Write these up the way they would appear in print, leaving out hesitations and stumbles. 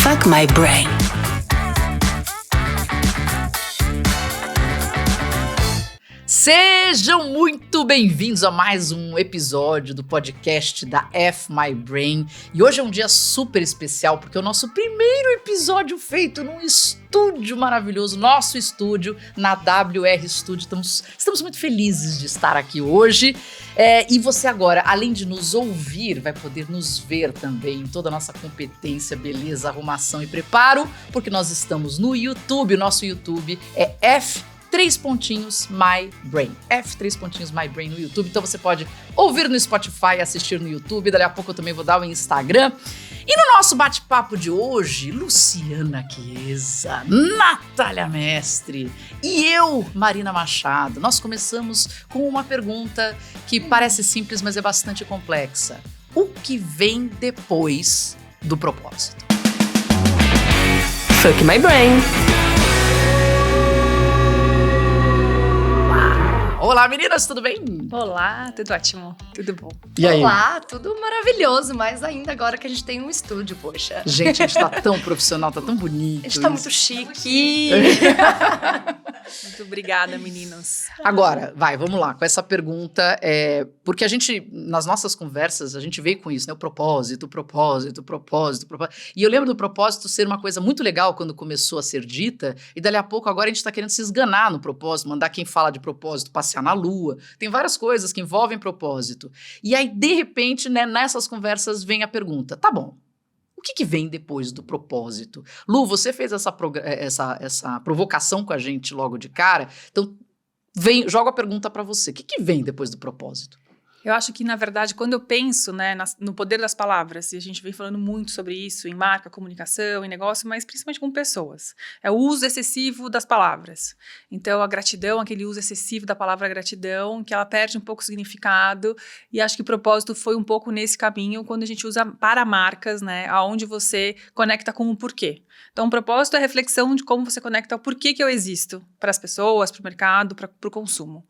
Fuck My Brain. Sejam muito bem-vindos a mais um episódio do podcast da F My Brain. E hoje é um dia super especial porque é o nosso primeiro episódio feito num estúdio maravilhoso, nosso estúdio na WR Studio. Estamos muito felizes de estar aqui hoje. E você agora, além de nos ouvir, vai poder nos ver também em toda a nossa competência, beleza, arrumação e preparo, porque nós estamos no YouTube. O nosso YouTube é F3 My Brain. F3 My Brain no YouTube. Então você pode ouvir no Spotify, assistir no YouTube. Daqui a pouco eu também vou dar o Instagram. E no nosso bate-papo de hoje, Luciana Chiesa, Natália Mestre e eu, Marina Machado. Nós começamos com uma pergunta que parece simples, mas é bastante complexa. O que vem depois do propósito? Fuck My Brain. Olá, meninas, tudo bem? Olá, tudo ótimo, tudo bom. E aí? Olá, tudo maravilhoso, mas ainda agora que a gente tem um estúdio, poxa. Gente, a gente tá tão profissional, tá tão bonito. A gente tá muito chique. Muito obrigada, meninos. Agora, vamos lá, com essa pergunta, porque a gente, nas nossas conversas, a gente veio com isso, né? O propósito. E eu lembro do propósito ser uma coisa muito legal quando começou a ser dita, e dali a pouco agora a gente tá querendo se esganar no propósito, mandar quem fala de propósito passear na lua. Tem várias coisas que envolvem propósito. E aí, de repente, né, nessas conversas vem a pergunta, tá bom, o que vem depois do propósito? Lu, você fez essa provocação com a gente logo de cara, então jogo a pergunta para você. O que vem depois do propósito? Eu acho que, na verdade, quando eu penso, né, no poder das palavras, e a gente vem falando muito sobre isso em marca, comunicação, em negócio, mas principalmente com pessoas, é o uso excessivo das palavras. Então, a gratidão, aquele uso excessivo da palavra gratidão, que ela perde um pouco o significado, e acho que o propósito foi um pouco nesse caminho, quando a gente usa para marcas, né, aonde você conecta com o porquê. Então, o propósito é a reflexão de como você conecta o porquê que eu existo para as pessoas, para o mercado, para o consumo.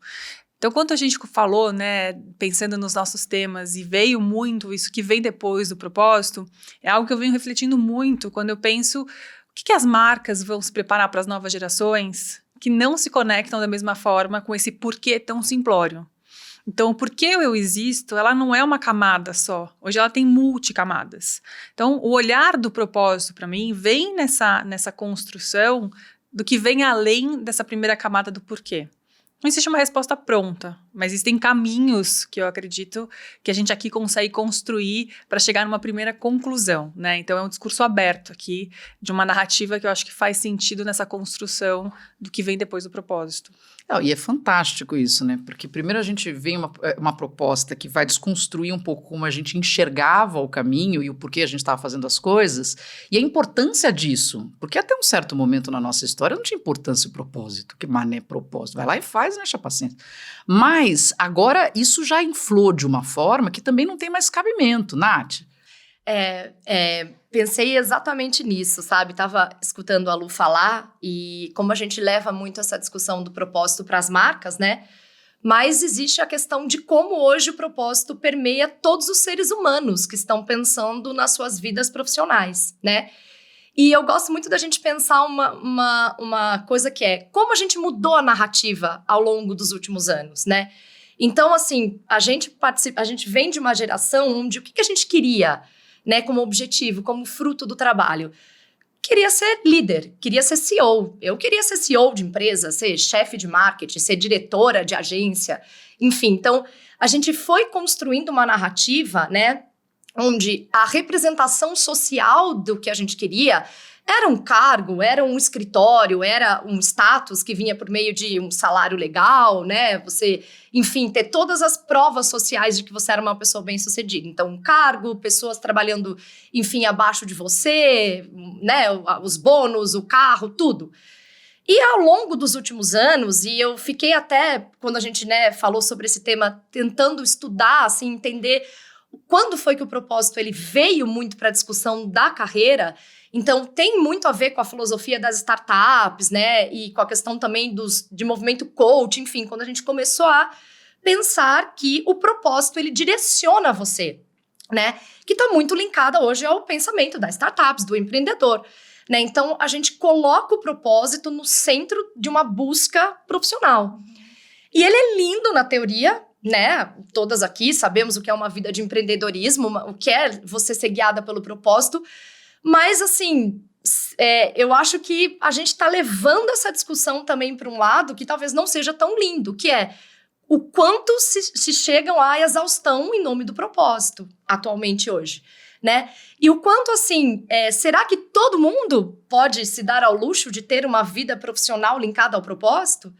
Então, quando a gente falou, né, pensando nos nossos temas e veio muito isso que vem depois do propósito, é algo que eu venho refletindo muito quando eu penso o que as marcas vão se preparar para as novas gerações que não se conectam da mesma forma com esse porquê tão simplório. Então, o porquê eu existo, ela não é uma camada só. Hoje ela tem multicamadas. Então, o olhar do propósito, para mim, vem nessa construção do que vem além dessa primeira camada do porquê. Não existe uma resposta pronta, mas existem caminhos que eu acredito que a gente aqui consegue construir para chegar numa primeira conclusão, né? Então é um discurso aberto aqui, de uma narrativa que eu acho que faz sentido nessa construção do que vem depois do propósito. E é fantástico isso, né? Porque primeiro a gente vem uma proposta que vai desconstruir um pouco como a gente enxergava o caminho e o porquê a gente estava fazendo as coisas, e a importância disso, porque até um certo momento na nossa história não tinha importância o propósito, que mané propósito, vai lá e faz, né, paciência. Mas agora isso já inflou de uma forma que também não tem mais cabimento, Nath. Pensei exatamente nisso, sabe? Tava escutando a Lu falar e como a gente leva muito essa discussão do propósito para as marcas, né? Mas existe a questão de como hoje o propósito permeia todos os seres humanos que estão pensando nas suas vidas profissionais, né? E eu gosto muito da gente pensar uma coisa que é como a gente mudou a narrativa ao longo dos últimos anos, né? Então, assim, a gente vem de uma geração onde o que a gente queria, né, como objetivo, como fruto do trabalho? Queria ser líder, queria ser CEO. Eu queria ser CEO de empresa, ser chefe de marketing, ser diretora de agência, enfim. Então, a gente foi construindo uma narrativa, né, onde a representação social do que a gente queria era um cargo, era um escritório, era um status que vinha por meio de um salário legal, né? Você, enfim, ter todas as provas sociais de que você era uma pessoa bem-sucedida. Então, um cargo, pessoas trabalhando, enfim, abaixo de você, né? Os bônus, o carro, tudo. E ao longo dos últimos anos, e eu fiquei até, quando a gente, né, falou sobre esse tema, tentando estudar, assim, entender quando foi que o propósito ele veio muito para a discussão da carreira. Então, tem muito a ver com a filosofia das startups, né? E com a questão também de movimento coach, enfim, quando a gente começou a pensar que o propósito, ele direciona você. né? Que está muito linkada hoje ao pensamento das startups, do empreendedor, né? Então, a gente coloca o propósito no centro de uma busca profissional. E ele é lindo na teoria, né? Todas aqui sabemos o que é uma vida de empreendedorismo, o que é você ser guiada pelo propósito, mas, assim, eu acho que a gente está levando essa discussão também para um lado que talvez não seja tão lindo, que é o quanto se chegam à exaustão em nome do propósito, atualmente hoje, né? E o quanto, assim, será que todo mundo pode se dar ao luxo de ter uma vida profissional linkada ao propósito?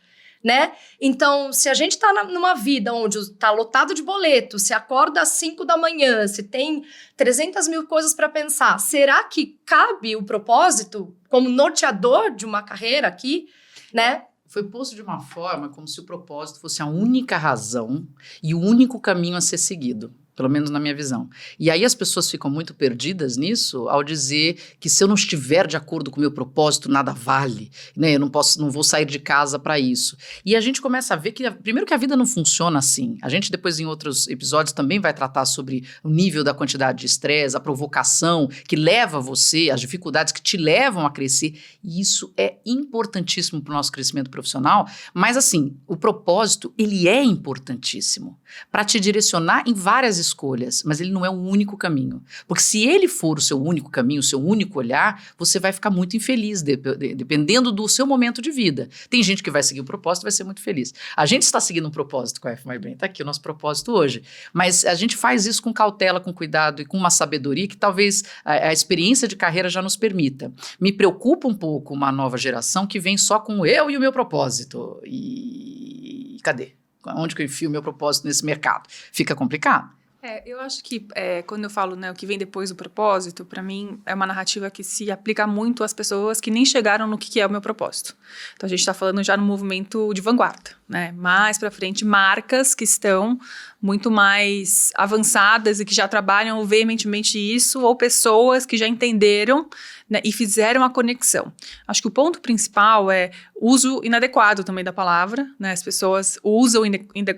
Né? Então, se a gente está numa vida onde está lotado de boleto, se acorda às 5 da manhã, se tem 300 mil coisas para pensar, será que cabe o propósito como norteador de uma carreira aqui, né? Foi posto de uma forma como se o propósito fosse a única razão e o único caminho a ser seguido. Pelo menos na minha visão. E aí as pessoas ficam muito perdidas nisso ao dizer que se eu não estiver de acordo com o meu propósito, nada vale, né? Eu não vou sair de casa para isso. E a gente começa a ver que, primeiro, que a vida não funciona assim. A gente depois em outros episódios também vai tratar sobre o nível da quantidade de estresse, a provocação que leva você, as dificuldades que te levam a crescer. E isso é importantíssimo para o nosso crescimento profissional. Mas assim, o propósito, ele é importantíssimo para te direcionar em várias escolhas, mas ele não é o único caminho. Porque se ele for o seu único caminho, o seu único olhar, você vai ficar muito infeliz, dependendo do seu momento de vida. Tem gente que vai seguir o propósito e vai ser muito feliz. A gente está seguindo um propósito com a F+Brain, está aqui o nosso propósito hoje. Mas a gente faz isso com cautela, com cuidado e com uma sabedoria que talvez a experiência de carreira já nos permita. Me preocupa um pouco uma nova geração que vem só com eu e o meu propósito. E cadê? Onde que eu enfio o meu propósito nesse mercado? Fica complicado. Eu acho que quando eu falo, né, o que vem depois do propósito, para mim é uma narrativa que se aplica muito às pessoas que nem chegaram no que é o meu propósito. Então a gente está falando já no movimento de vanguarda, né? Mais para frente, marcas que estão muito mais avançadas e que já trabalham veementemente isso, ou pessoas que já entenderam, né, e fizeram a conexão. Acho que o ponto principal é o uso inadequado também da palavra, né? As pessoas usam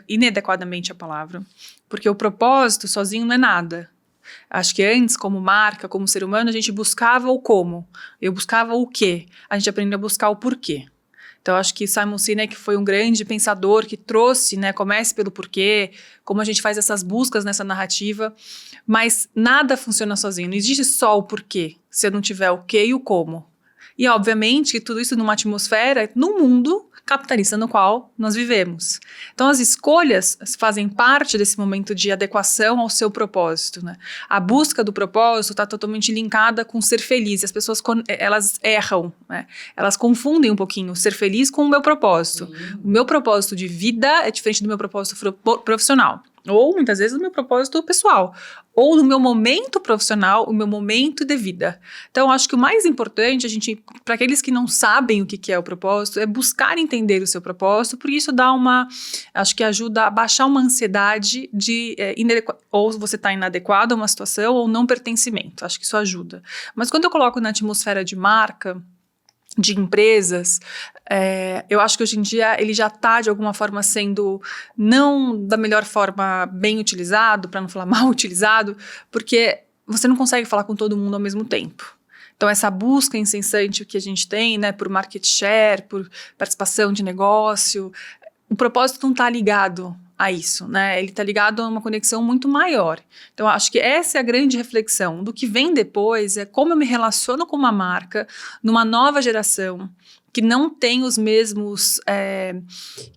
inadequadamente a palavra, porque o propósito sozinho não é nada. Acho que antes, como marca, como ser humano, a gente buscava o como, eu buscava o quê, a gente aprendeu a buscar o porquê. Então, acho que Simon Sinek foi um grande pensador que trouxe, né, comece pelo porquê, como a gente faz essas buscas nessa narrativa, mas nada funciona sozinho, não existe só o porquê, se eu não tiver o quê e o como. E, obviamente, que tudo isso numa atmosfera, num mundo capitalista no qual nós vivemos. Então, as escolhas fazem parte desse momento de adequação ao seu propósito, né? A busca do propósito está totalmente linkada com ser feliz. As pessoas, elas erram, né? Elas confundem um pouquinho o ser feliz com o meu propósito. O meu propósito de vida é diferente do meu propósito profissional. Ou, muitas vezes, do meu propósito pessoal. Ou do meu momento profissional, o meu momento de vida. Então, acho que o mais importante, para aqueles que não sabem o que é o propósito, é buscar entender o seu propósito, porque isso acho que ajuda a baixar uma ansiedade de ou você está inadequado a uma situação, ou não pertencimento. Acho que isso ajuda. Mas quando eu coloco na atmosfera de marca, de empresas, eu acho que hoje em dia ele já está de alguma forma sendo não da melhor forma bem utilizado, para não falar mal utilizado, porque você não consegue falar com todo mundo ao mesmo tempo. Então essa busca incessante que a gente tem, né, por market share, por participação de negócio, o propósito não está ligado a isso, né? Ele está ligado a uma conexão muito maior. Então, acho que essa é a grande reflexão. Do que vem depois é como eu me relaciono com uma marca numa nova geração que não tem os mesmos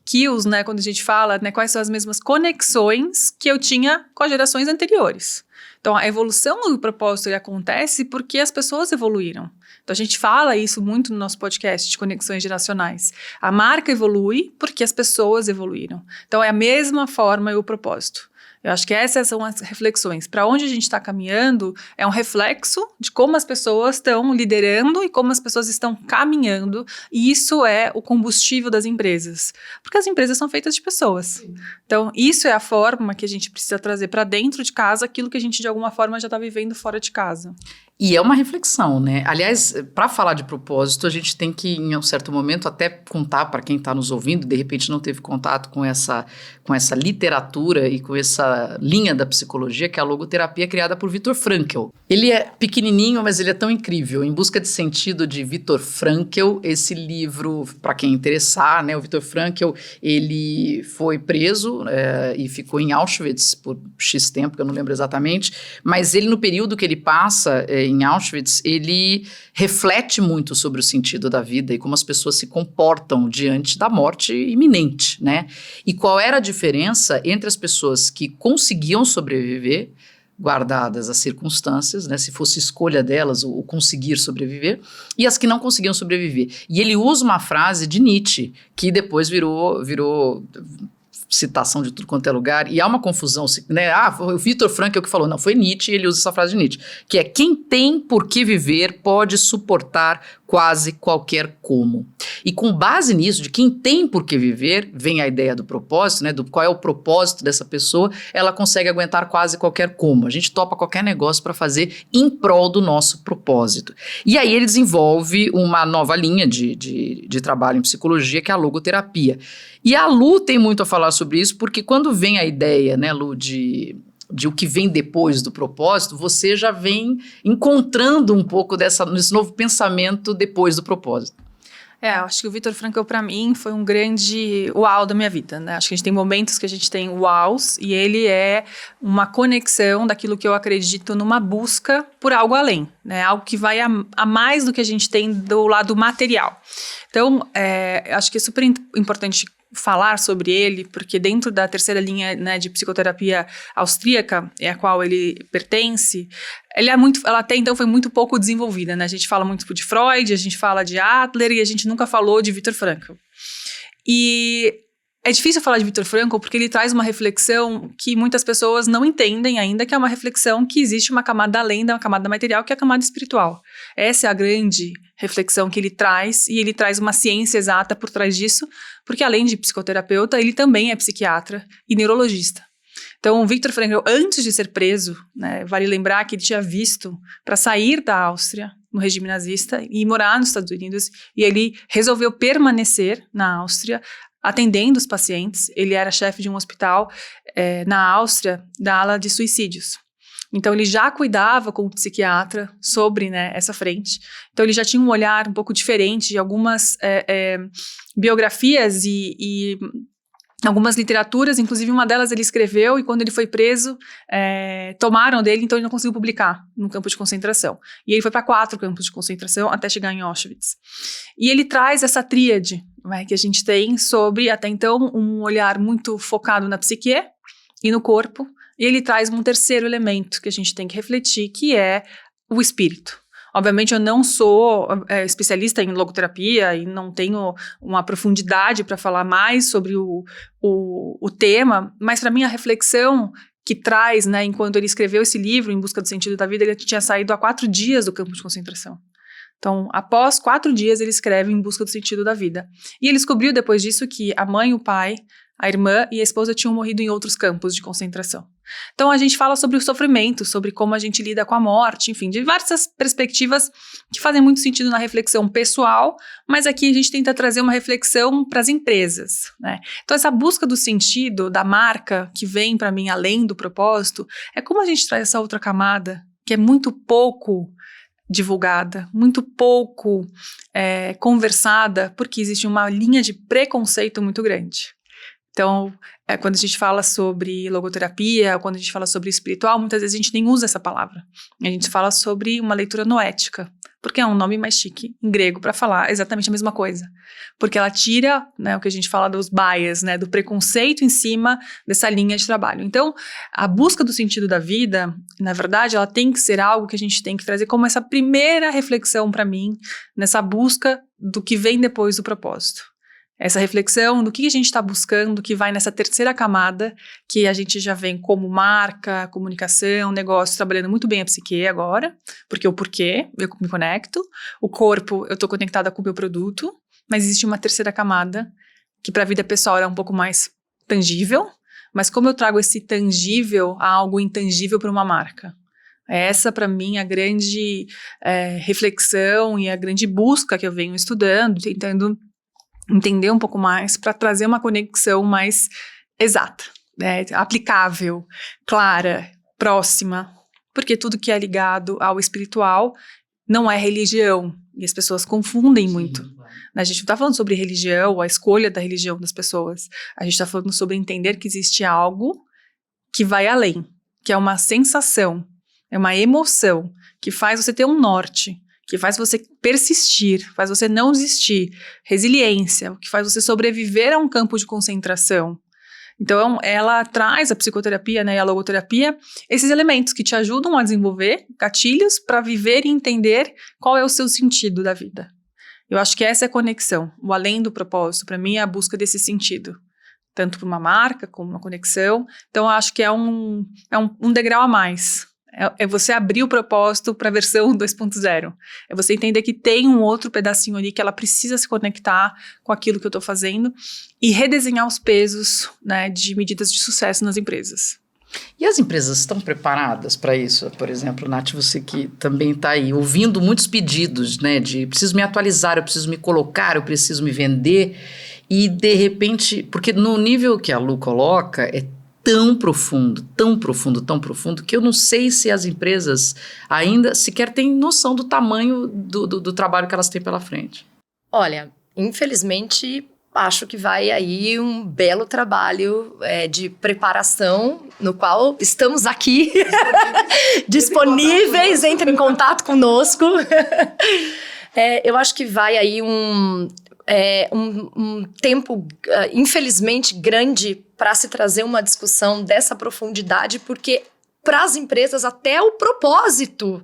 kills, né? Quando a gente fala, né, quais são as mesmas conexões que eu tinha com as gerações anteriores. Então, a evolução do propósito acontece porque as pessoas evoluíram. Então, a gente fala isso muito no nosso podcast de conexões geracionais. A marca evolui porque as pessoas evoluíram. Então, é a mesma forma e o propósito. Eu acho que essas são as reflexões. Para onde a gente está caminhando é um reflexo de como as pessoas estão liderando e como as pessoas estão caminhando. E isso é o combustível das empresas. Porque as empresas são feitas de pessoas. Sim. Então, isso é a forma que a gente precisa trazer para dentro de casa aquilo que a gente, de alguma forma, já está vivendo fora de casa. E é uma reflexão, né? Aliás, para falar de propósito, a gente tem que, em um certo momento, até contar para quem está nos ouvindo, de repente não teve contato com essa literatura e com essa linha da psicologia, que é a logoterapia criada por Viktor Frankl. Ele é pequenininho, mas ele é tão incrível. Em Busca de Sentido, de Viktor Frankl, esse livro, para quem interessar, né? O Viktor Frankl, ele foi preso e ficou em Auschwitz por X tempo, que eu não lembro exatamente, mas ele, no período que ele passa em Auschwitz, ele reflete muito sobre o sentido da vida e como as pessoas se comportam diante da morte iminente, né? E qual era a diferença entre as pessoas que conseguiam sobreviver, guardadas as circunstâncias, né, se fosse escolha delas o conseguir sobreviver, e as que não conseguiam sobreviver. E ele usa uma frase de Nietzsche, que depois virou citação de tudo quanto é lugar, e há uma confusão, né? Foi o Viktor Frankl que falou, não, foi Nietzsche, e ele usa essa frase de Nietzsche, que é: quem tem por que viver pode suportar quase qualquer como. E com base nisso, de quem tem por que viver, vem a ideia do propósito, né? Do qual é o propósito dessa pessoa, ela consegue aguentar quase qualquer como. A gente topa qualquer negócio para fazer em prol do nosso propósito. E aí ele desenvolve uma nova linha de trabalho em psicologia, que é a logoterapia. E a Lu tem muito a falar sobre isso, porque quando vem a ideia, né, Lu, de o que vem depois do propósito, você já vem encontrando um pouco desse novo pensamento depois do propósito. Acho que o Viktor Frankl, para mim, foi um grande uau da minha vida, né? Acho que a gente tem momentos que a gente tem uaus, e ele é uma conexão daquilo que eu acredito numa busca por algo além, né? Algo que vai a mais do que a gente tem do lado material. Então, acho que é super importante falar sobre ele, porque dentro da terceira linha, né, de psicoterapia austríaca, a qual ele pertence, ela até então foi muito pouco desenvolvida, né? A gente fala muito de Freud, a gente fala de Adler, e a gente nunca falou de Viktor Frankl. E é difícil falar de Viktor Frankl porque ele traz uma reflexão que muitas pessoas não entendem ainda, que é uma reflexão que existe uma camada além da camada material, que é a camada espiritual. Essa é a grande reflexão que ele traz, e ele traz uma ciência exata por trás disso, porque além de psicoterapeuta, ele também é psiquiatra e neurologista. Então, o Viktor Frankl, antes de ser preso, né, vale lembrar que ele tinha visto para sair da Áustria, no regime nazista, e morar nos Estados Unidos, e ele resolveu permanecer na Áustria, atendendo os pacientes. Ele era chefe de um hospital na Áustria, da ala de suicídios. Então, ele já cuidava como psiquiatra sobre, né, essa frente. Então, ele já tinha um olhar um pouco diferente de algumas biografias e algumas literaturas, inclusive uma delas ele escreveu, e quando ele foi preso, tomaram dele, então ele não conseguiu publicar no campo de concentração. E ele foi para 4 campos de concentração até chegar em Auschwitz. E ele traz essa tríade, né, que a gente tem sobre, até então, um olhar muito focado na psique e no corpo, e ele traz um terceiro elemento que a gente tem que refletir, que é o espírito. Obviamente eu não sou especialista em logoterapia e não tenho uma profundidade para falar mais sobre o tema, mas para mim a reflexão que traz, né, enquanto ele escreveu esse livro, Em Busca do Sentido da Vida, ele tinha saído há 4 dias do campo de concentração. Então, após 4 dias, ele escreve Em Busca do Sentido da Vida. E ele descobriu depois disso que a mãe, o pai, a irmã e a esposa tinham morrido em outros campos de concentração. Então, a gente fala sobre o sofrimento, sobre como a gente lida com a morte, enfim, de diversas perspectivas que fazem muito sentido na reflexão pessoal, mas aqui a gente tenta trazer uma reflexão para as empresas, né? Então, essa busca do sentido, da marca, que vem para mim além do propósito, é como a gente traz essa outra camada, que é muito pouco divulgada, muito pouco conversada, porque existe uma linha de preconceito muito grande. Então, quando a gente fala sobre logoterapia, quando a gente fala sobre espiritual, muitas vezes a gente nem usa essa palavra. A gente fala sobre uma leitura noética, porque é um nome mais chique em grego para falar exatamente a mesma coisa. Porque ela tira, né, o que a gente fala dos bias, né, do preconceito em cima dessa linha de trabalho. Então, a busca do sentido da vida, na verdade, ela tem que ser algo que a gente tem que trazer como essa primeira reflexão para mim, nessa busca do que vem depois do propósito. Essa reflexão do que a gente está buscando, que vai nessa terceira camada, que a gente já vem como marca, comunicação, negócio, trabalhando muito bem a psique agora, porque o porquê, eu me conecto, o corpo, eu estou conectada com o meu produto, mas existe uma terceira camada, que para a vida pessoal é um pouco mais tangível, mas como eu trago esse tangível a algo intangível para uma marca? Essa, para mim, a grande reflexão e a grande busca que eu venho estudando, tentando entender um pouco mais para trazer uma conexão mais exata, né, aplicável, clara, próxima, porque tudo que é ligado ao espiritual não é religião, e as pessoas confundem muito. A gente não está falando sobre religião, a escolha da religião das pessoas, a gente está falando sobre entender que existe algo que vai além, que é uma sensação, é uma emoção, que faz você ter um norte, que faz você persistir, faz você não desistir, resiliência, que faz você sobreviver a um campo de concentração. Então, ela traz a psicoterapia, né, e a logoterapia, esses elementos que te ajudam a desenvolver gatilhos para viver e entender qual é o seu sentido da vida. Eu acho que essa é a conexão, o além do propósito, para mim é a busca desse sentido, tanto para uma marca como uma conexão. Então, eu acho que é um degrau a mais. É você abrir o propósito para a versão 2.0. É você entender que tem um outro pedacinho ali que ela precisa se conectar com aquilo que eu estou fazendo e redesenhar os pesos, né, de medidas de sucesso nas empresas. E as empresas estão preparadas para isso? Por exemplo, Nath, você que também está aí ouvindo muitos pedidos, né, de preciso me atualizar, eu preciso me colocar, eu preciso me vender, e de repente, porque no nível que a Lu coloca é tão profundo, tão profundo, tão profundo, que eu não sei se as empresas ainda sequer têm noção do tamanho do trabalho que elas têm pela frente. Olha, infelizmente, acho que vai aí um belo trabalho de preparação, no qual estamos aqui disponíveis, entre em contato conosco. Eu acho que vai aí um tempo, infelizmente, grande para se trazer uma discussão dessa profundidade, porque para as empresas até o propósito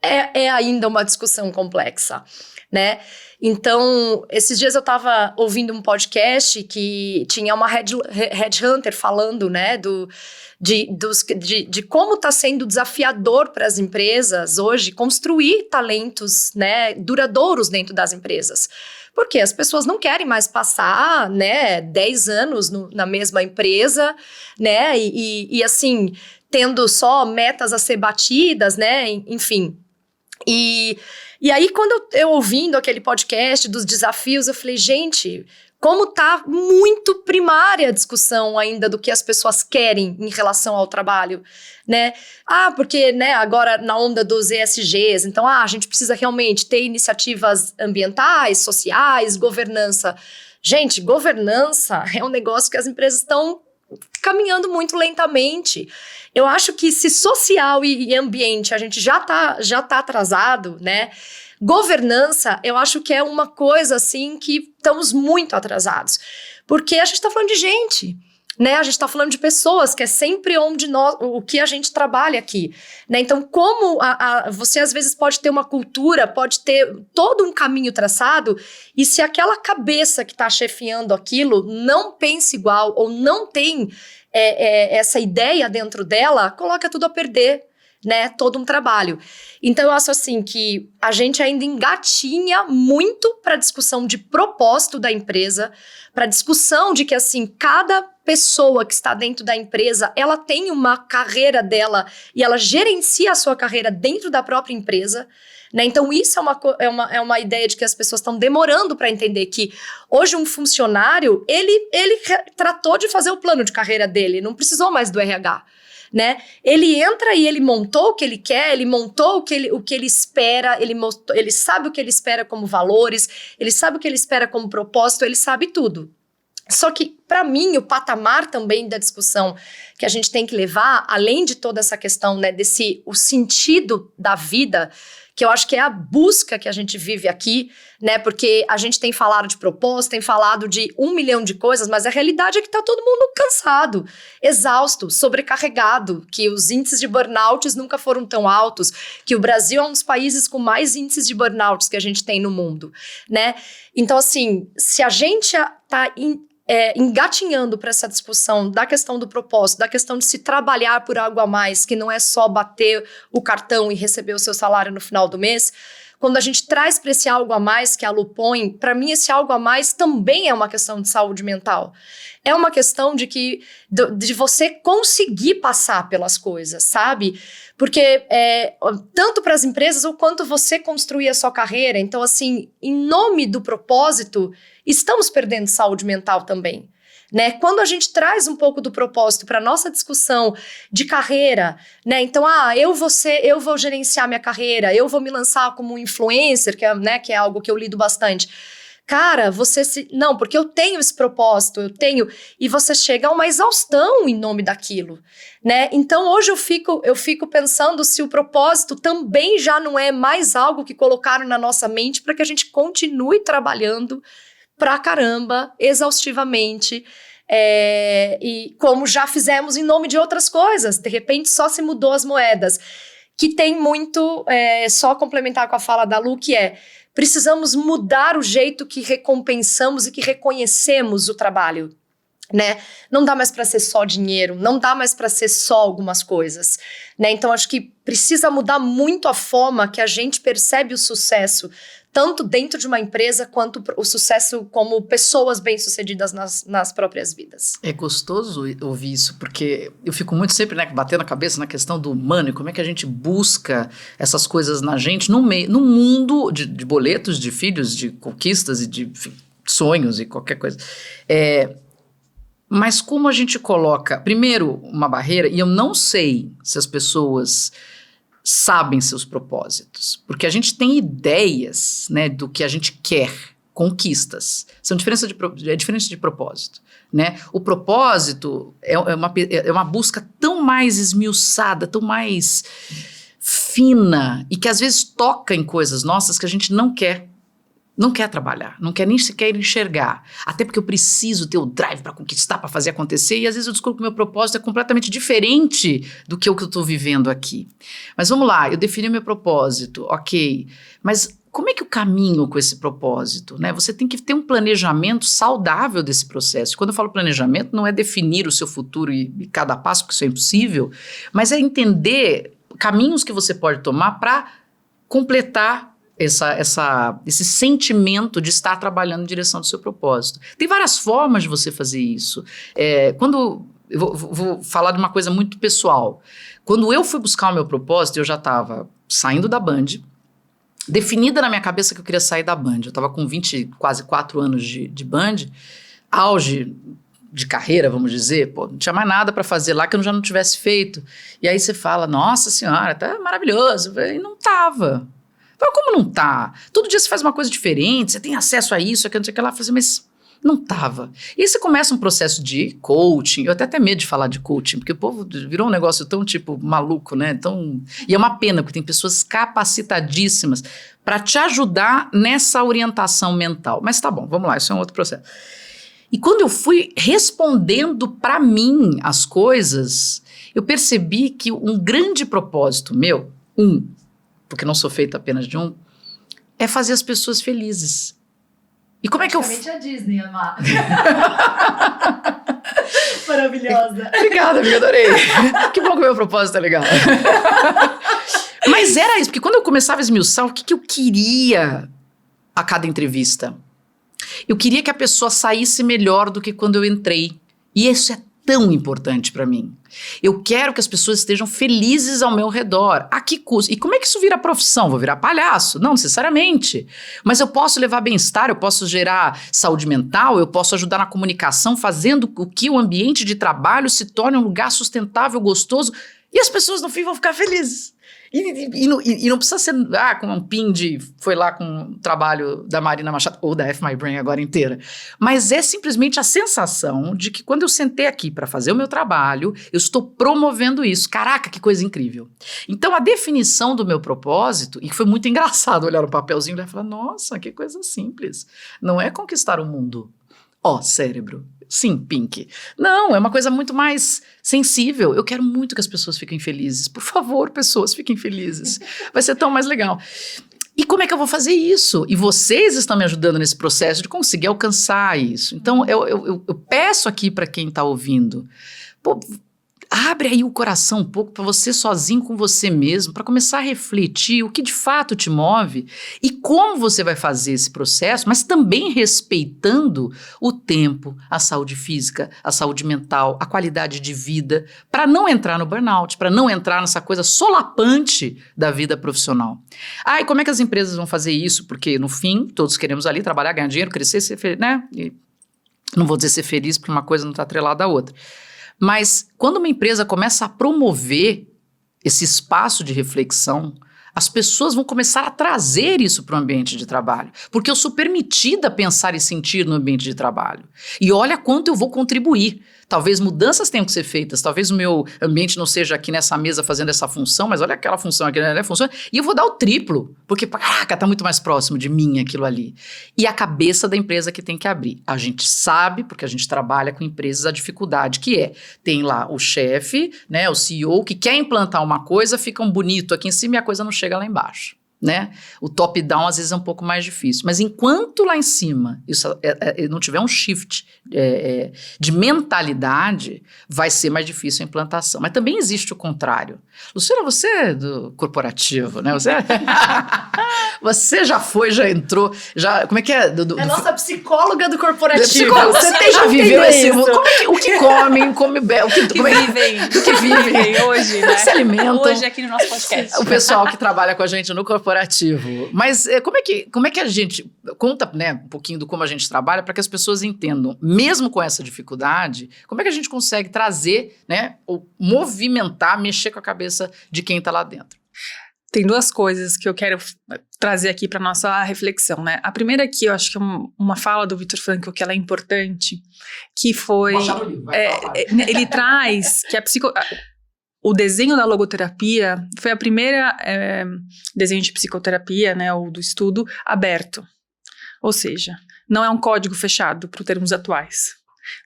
é ainda uma discussão complexa, né? Então, esses dias eu estava ouvindo um podcast que tinha uma headhunter falando, né, de como está sendo desafiador para as empresas hoje construir talentos, né, duradouros dentro das empresas. Porque as pessoas não querem mais passar, né, 10 anos na mesma empresa, né, e assim, tendo só metas a ser batidas, né, enfim. E aí, quando eu ouvindo aquele podcast dos desafios, eu falei, gente, como tá muito primária a discussão ainda do que as pessoas querem em relação ao trabalho, né? Porque, né, agora na onda dos ESGs, então, a gente precisa realmente ter iniciativas ambientais, sociais, governança. Gente, governança é um negócio que as empresas estão caminhando muito lentamente. Eu acho que se social e ambiente a gente já tá atrasado, né? Governança, eu acho que é uma coisa assim que estamos muito atrasados. Porque a gente está falando de gente, né? A gente está falando de pessoas, que é sempre o que a gente trabalha aqui, né? Então, como você às vezes pode ter uma cultura, pode ter todo um caminho traçado, e se aquela cabeça que está chefiando aquilo não pensa igual ou não tem essa ideia dentro dela, coloca tudo a perder, né, todo um trabalho. Então, eu acho assim que a gente ainda engatinha muito para a discussão de propósito da empresa, para a discussão de que, assim, cada pessoa que está dentro da empresa, ela tem uma carreira dela e ela gerencia a sua carreira dentro da própria empresa, né? Então, isso é uma ideia de que as pessoas estão demorando para entender que hoje um funcionário, ele tratou de fazer o plano de carreira dele, não precisou mais do RH. Né? Ele entra e ele montou o que ele quer, ele montou o que ele espera, ele sabe o que ele espera como valores, ele sabe o que ele espera como propósito, ele sabe tudo. Só que, para mim, o patamar também da discussão que a gente tem que levar, além de toda essa questão, né, o sentido da vida, que eu acho que é a busca que a gente vive aqui, né, porque a gente tem falado de propósito, tem falado de 1 milhão de coisas, mas a realidade é que tá todo mundo cansado, exausto, sobrecarregado, que os índices de burnouts nunca foram tão altos, que o Brasil é um dos países com mais índices de burnouts que a gente tem no mundo, né? Então, assim, se a gente tá engatinhando para essa discussão da questão do propósito, da questão de se trabalhar por algo a mais, que não é só bater o cartão e receber o seu salário no final do mês, quando a gente traz para esse algo a mais que a Lu põe, para mim esse algo a mais também é uma questão de saúde mental. É uma questão de você conseguir passar pelas coisas, sabe? Porque tanto para as empresas ou quanto você construir a sua carreira. Então, assim, em nome do propósito, estamos perdendo saúde mental também. Né? Quando a gente traz um pouco do propósito para nossa discussão de carreira, né? Então, eu vou gerenciar minha carreira, eu vou me lançar como influencer, que é algo que eu lido bastante. Cara, não, porque eu tenho esse propósito, e você chega a uma exaustão em nome daquilo, né? Então, hoje eu fico pensando se o propósito também já não é mais algo que colocaram na nossa mente para que a gente continue trabalhando pra caramba, exaustivamente, e como já fizemos em nome de outras coisas, de repente só se mudou as moedas, que tem muito, só complementar com a fala da Lu, que precisamos mudar o jeito que recompensamos e que reconhecemos o trabalho, né? Não dá mais para ser só dinheiro, não dá mais para ser só algumas coisas, né? Então acho que precisa mudar muito a forma que a gente percebe o sucesso, tanto dentro de uma empresa quanto o sucesso como pessoas bem-sucedidas nas próprias vidas. É gostoso ouvir isso, porque eu fico muito sempre, né, batendo a cabeça na questão do humano e como é que a gente busca essas coisas na gente no mundo de boletos, de filhos, de conquistas e de sonhos e qualquer coisa. Mas como a gente coloca, primeiro, uma barreira, e eu não sei se as pessoas sabem seus propósitos, porque a gente tem ideias, né, do que a gente quer, conquistas, é diferente de propósito, né? O propósito é uma busca tão mais esmiuçada, tão mais fina, e que às vezes toca em coisas nossas que a gente não quer trabalhar, não quer nem sequer enxergar. Até porque eu preciso ter o drive para conquistar, para fazer acontecer, e às vezes eu descubro que o meu propósito é completamente diferente do que eu estou vivendo aqui. Mas vamos lá, eu defini meu propósito, ok, mas como é que eu caminho com esse propósito, né? Você tem que ter um planejamento saudável desse processo. Quando eu falo planejamento, não é definir o seu futuro e cada passo, porque isso é impossível, mas é entender caminhos que você pode tomar para completar esse sentimento de estar trabalhando em direção do seu propósito. Tem várias formas de você fazer isso. Quando eu vou falar de uma coisa muito pessoal. Quando eu fui buscar o meu propósito, eu já estava saindo da Band, definida na minha cabeça que eu queria sair da Band. Eu estava com quase 4 anos de Band, auge de carreira, vamos dizer, não tinha mais nada para fazer lá que eu já não tivesse feito. E aí você fala, nossa senhora, tá maravilhoso. E não estava. Como não tá? Todo dia você faz uma coisa diferente, você tem acesso a isso, aquilo, não sei o que lá, mas não tava. E aí você começa um processo de coaching, eu até tenho medo de falar de coaching, porque o povo virou um negócio tão, maluco, né? E é uma pena, porque tem pessoas capacitadíssimas para te ajudar nessa orientação mental. Mas tá bom, vamos lá, isso é um outro processo. E quando eu fui respondendo para mim as coisas, eu percebi que um grande propósito meu, porque não sou feita apenas de é fazer as pessoas felizes. E como é que eu... a Disney, Amar. Maravilhosa. Obrigada, amiga, adorei. Que bom que o meu propósito é legal. Mas era isso, porque quando eu começava a esmiuçar, o que eu queria a cada entrevista? Eu queria que a pessoa saísse melhor do que quando eu entrei. E isso é tão importante para mim. Eu quero que as pessoas estejam felizes ao meu redor. A que custo? E como é que isso vira profissão? Vou virar palhaço? Não necessariamente. Mas eu posso levar bem-estar, eu posso gerar saúde mental, eu posso ajudar na comunicação, fazendo com que o ambiente de trabalho se torne um lugar sustentável, gostoso, e as pessoas no fim vão ficar felizes. E não precisa ser com um pin de foi lá com um trabalho da Marina Machado ou da F My Brain agora inteira. Mas é simplesmente a sensação de que quando eu sentei aqui para fazer o meu trabalho, eu estou promovendo isso. Caraca, que coisa incrível. Então a definição do meu propósito, e que foi muito engraçado olhar no papelzinho e falar, nossa, que coisa simples. Não é conquistar o mundo. Cérebro. Sim, Pink. Não, é uma coisa muito mais sensível. Eu quero muito que as pessoas fiquem felizes. Por favor, pessoas, fiquem felizes. Vai ser tão mais legal. E como é que eu vou fazer isso? E vocês estão me ajudando nesse processo de conseguir alcançar isso. Então, eu peço aqui para quem está ouvindo, abre aí o coração um pouco para você sozinho com você mesmo, para começar a refletir o que de fato te move e como você vai fazer esse processo, mas também respeitando o tempo, a saúde física, a saúde mental, a qualidade de vida, para não entrar no burnout, para não entrar nessa coisa solapante da vida profissional. E como é que as empresas vão fazer isso? Porque no fim, todos queremos ali trabalhar, ganhar dinheiro, crescer, ser feliz, né? E não vou dizer ser feliz porque uma coisa não está atrelada à outra. Mas quando uma empresa começa a promover esse espaço de reflexão, as pessoas vão começar a trazer isso para o ambiente de trabalho. Porque eu sou permitida pensar e sentir no ambiente de trabalho. E olha quanto eu vou contribuir. Talvez mudanças tenham que ser feitas, talvez o meu ambiente não seja aqui nessa mesa fazendo essa função, mas olha aquela função aqui, né, funciona, e eu vou dar o triplo, porque, caraca, tá muito mais próximo de mim aquilo ali. E a cabeça da empresa que tem que abrir. A gente sabe, porque a gente trabalha com empresas, a dificuldade que tem lá o chefe, né, o CEO, que quer implantar uma coisa, fica um bonito aqui em cima e a coisa não chega lá embaixo. Né? O top-down às vezes é um pouco mais difícil, mas enquanto lá em cima isso não tiver um shift de mentalidade, vai ser mais difícil a implantação. Mas também existe o contrário. Luciana, você é do corporativo, né? Você já entrou, como é que é? É nossa psicóloga do corporativo. Você já viveu esse... O que comem, o que vivem hoje, né? Se alimentam. Hoje aqui no nosso podcast. O pessoal que trabalha com a gente no corporativo. Mas como é que a gente... Conta, né, um pouquinho do como a gente trabalha para que as pessoas entendam, mesmo com essa dificuldade, como é que a gente consegue trazer, né, ou movimentar, mexer com a cabeça de quem está lá dentro. Tem duas coisas que eu quero trazer aqui para nossa reflexão, né? A primeira aqui, eu acho que é uma fala do Viktor Frankl que ela é importante, que foi... ele traz que o desenho da logoterapia foi a primeira desenho de psicoterapia, né, ou do estudo aberto. Ou seja, não é um código fechado para os termos atuais.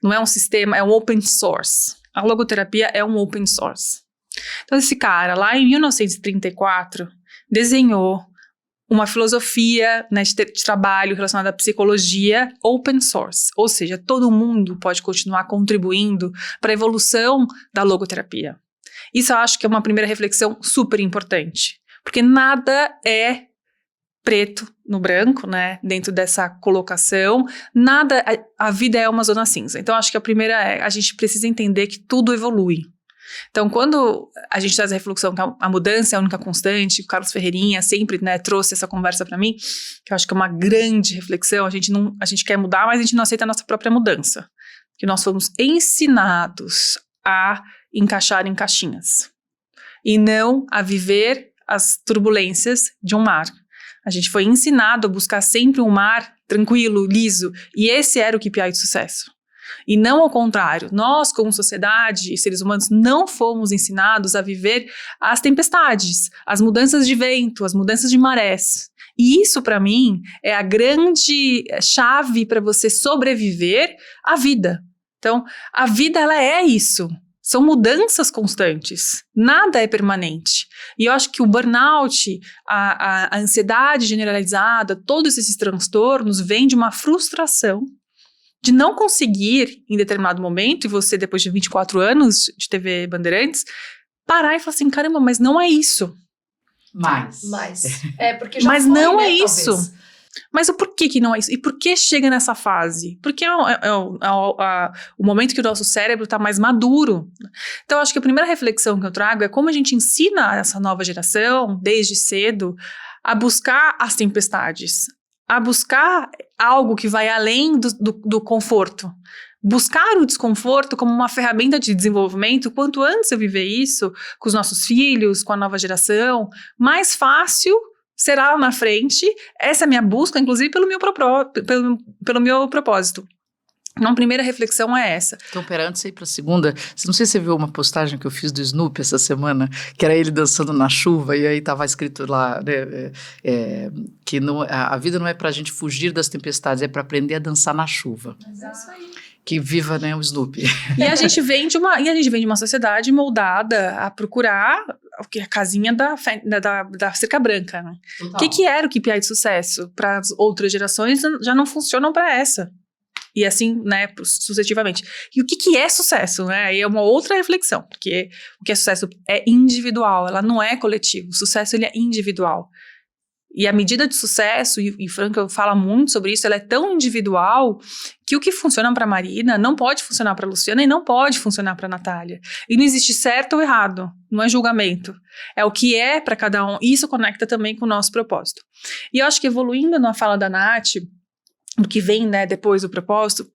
Não é um sistema, é um open source. A logoterapia é um open source. Então esse cara, lá em 1934, desenhou uma filosofia, né, de trabalho relacionada à psicologia open source. Ou seja, todo mundo pode continuar contribuindo para a evolução da logoterapia. Isso eu acho que é uma primeira reflexão super importante, porque nada é preto no branco, né, dentro dessa colocação, a vida é uma zona cinza. Então acho que a primeira a gente precisa entender que tudo evolui. Então quando a gente traz a reflexão que a mudança é a única constante, o Carlos Ferreirinha sempre, né, trouxe essa conversa para mim, que eu acho que é uma grande reflexão, a gente quer mudar, mas a gente não aceita a nossa própria mudança, porque nós fomos ensinados a encaixar em caixinhas e não a viver as turbulências de um mar. A gente foi ensinado a buscar sempre um mar tranquilo, liso, e esse era o KPI de sucesso. E não ao contrário, nós como sociedade e seres humanos não fomos ensinados a viver as tempestades, as mudanças de vento, as mudanças de marés. E isso para mim é a grande chave para você sobreviver à vida. Então, a vida ela é isso. São mudanças constantes, nada é permanente. E eu acho que o burnout, a ansiedade generalizada, todos esses transtornos vêm de uma frustração de não conseguir, em determinado momento, e você depois de 24 anos de TV Bandeirantes, parar e falar assim, caramba, mas não é isso. Mas porque já mas foi, não né, é talvez. isso. Mas o porquê que não é isso? E por que chega nessa fase? Porque é o momento que o nosso cérebro está mais maduro. Então, acho que a primeira reflexão que eu trago é como a gente ensina essa nova geração, desde cedo, a buscar as tempestades, a buscar algo que vai além do conforto. Buscar o desconforto como uma ferramenta de desenvolvimento. Quanto antes eu viver isso com os nossos filhos, com a nova geração, mais fácil será lá na frente. Essa é a minha busca, inclusive pelo meu propósito. Então, a primeira reflexão é essa. Então, pera, antes de ir para a segunda, não sei se você viu uma postagem que eu fiz do Snoopy essa semana, que era ele dançando na chuva, e aí estava escrito lá, né, que a vida não é para a gente fugir das tempestades, é para aprender a dançar na chuva. Mas é isso aí. Que viva, né, o Snoopy. E a gente vem de uma sociedade moldada a procurar a casinha da cerca branca. Né? O que era o KPI de sucesso? Para as outras gerações já não funcionam para essa. E assim, né, sucessivamente. E o que é sucesso, né? Aí é uma outra reflexão, porque o que é sucesso é individual, ela não é coletivo. O sucesso, ele é individual. E a medida de sucesso, e Frankl fala muito sobre isso, ela é tão individual que o que funciona para a Marina não pode funcionar para a Luciana e não pode funcionar para a Natália. E não existe certo ou errado, não é julgamento. É o que é para cada um, e isso conecta também com o nosso propósito. E eu acho que evoluindo na fala da Nath, do que vem, né, depois do propósito,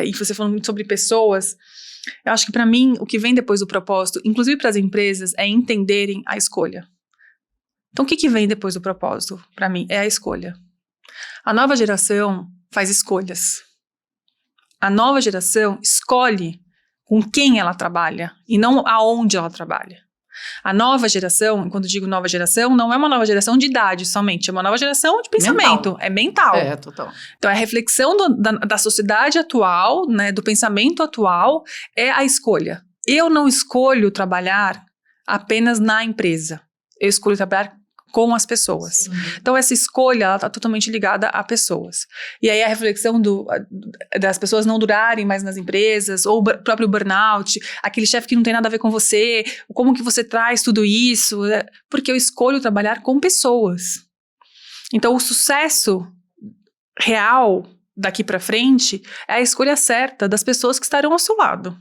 e você falando muito sobre pessoas, eu acho que para mim, o que vem depois do propósito, inclusive para as empresas, é entenderem a escolha. Então, o que vem depois do propósito, para mim, é a escolha. A nova geração faz escolhas. A nova geração escolhe com quem ela trabalha e não aonde ela trabalha. A nova geração, quando digo nova geração, não é uma nova geração de idade somente, é uma nova geração de pensamento, é mental. É, total. Então, a reflexão da sociedade atual, né, do pensamento atual, é a escolha. Eu não escolho trabalhar apenas na empresa, eu escolho trabalhar com as pessoas. Sim. Então, essa escolha está totalmente ligada a pessoas. E aí, a reflexão das pessoas não durarem mais nas empresas, ou o próprio burnout, aquele chefe que não tem nada a ver com você, como que você traz tudo isso, né? Porque eu escolho trabalhar com pessoas. Então, o sucesso real daqui para frente é a escolha certa das pessoas que estarão ao seu lado.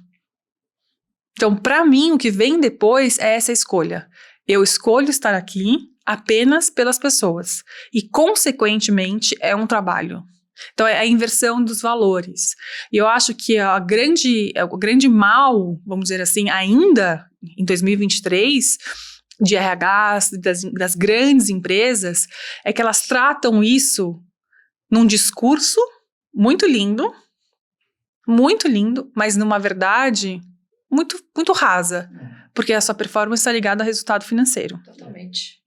Então, para mim, o que vem depois é essa escolha. Eu escolho estar aqui apenas pelas pessoas. E, consequentemente, é um trabalho. Então, é a inversão dos valores. E eu acho que o grande mal, vamos dizer assim, ainda em 2023, de RHs, das grandes empresas, é que elas tratam isso num discurso muito lindo, mas numa verdade muito, muito rasa. Porque a sua performance está ligada ao resultado financeiro. Totalmente.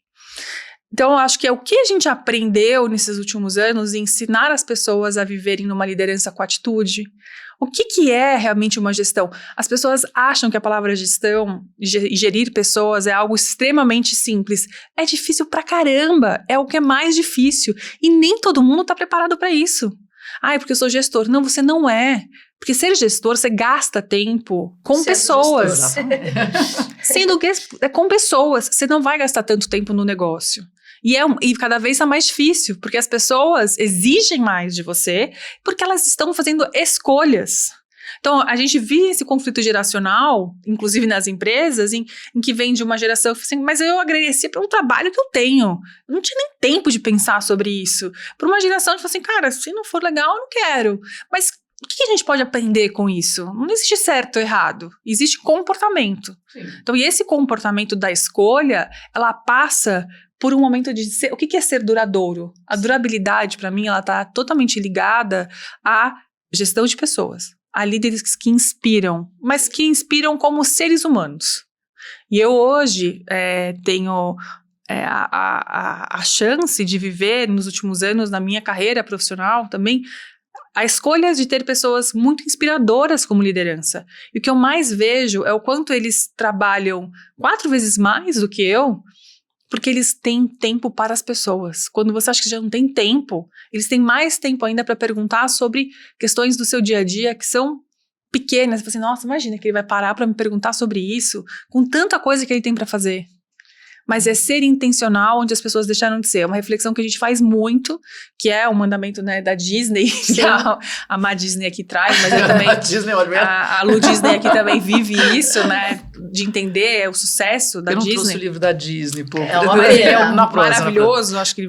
Então, eu acho que é o que a gente aprendeu nesses últimos anos em ensinar as pessoas a viverem numa liderança com atitude. O que é realmente uma gestão? As pessoas acham que a palavra gestão e gerir pessoas é algo extremamente simples. É difícil pra caramba, é o que é mais difícil. E nem todo mundo está preparado para isso. É porque eu sou gestor. Não, você não é. Porque ser gestor, você gasta tempo com pessoas. Sendo que é com pessoas, você não vai gastar tanto tempo no negócio. E cada vez está mais difícil, porque as pessoas exigem mais de você, porque elas estão fazendo escolhas. Então, a gente vive esse conflito geracional, inclusive nas empresas, em que vem de uma geração assim, mas eu agradeci pelo trabalho que eu tenho. Eu não tinha nem tempo de pensar sobre isso. Para uma geração que fala assim, cara, se não for legal, eu não quero. Mas o que a gente pode aprender com isso? Não existe certo ou errado, existe comportamento. Sim. Então, e esse comportamento da escolha, ela passa por um momento de ser, o que é ser duradouro? A durabilidade, para mim, ela está totalmente ligada à gestão de pessoas, a líderes que inspiram, mas que inspiram como seres humanos. E eu hoje tenho a chance de viver nos últimos anos, na minha carreira profissional também, a escolha de ter pessoas muito inspiradoras como liderança. E o que eu mais vejo é o quanto eles trabalham 4 vezes mais do que eu, porque eles têm tempo para as pessoas. Quando você acha que já não tem tempo, eles têm mais tempo ainda para perguntar sobre questões do seu dia a dia que são pequenas. Você fala assim, nossa, imagina que ele vai parar para me perguntar sobre isso, com tanta coisa que ele tem para fazer. Mas é ser intencional onde as pessoas deixaram de ser. É uma reflexão que a gente faz muito, que é o mandamento, né, da Disney, que a Má Disney aqui traz, mas eu também, a Lu Disney aqui também vive isso, né, de entender o sucesso da Disney. Eu não trouxe o livro da Disney, pô. É maravilhoso, acho que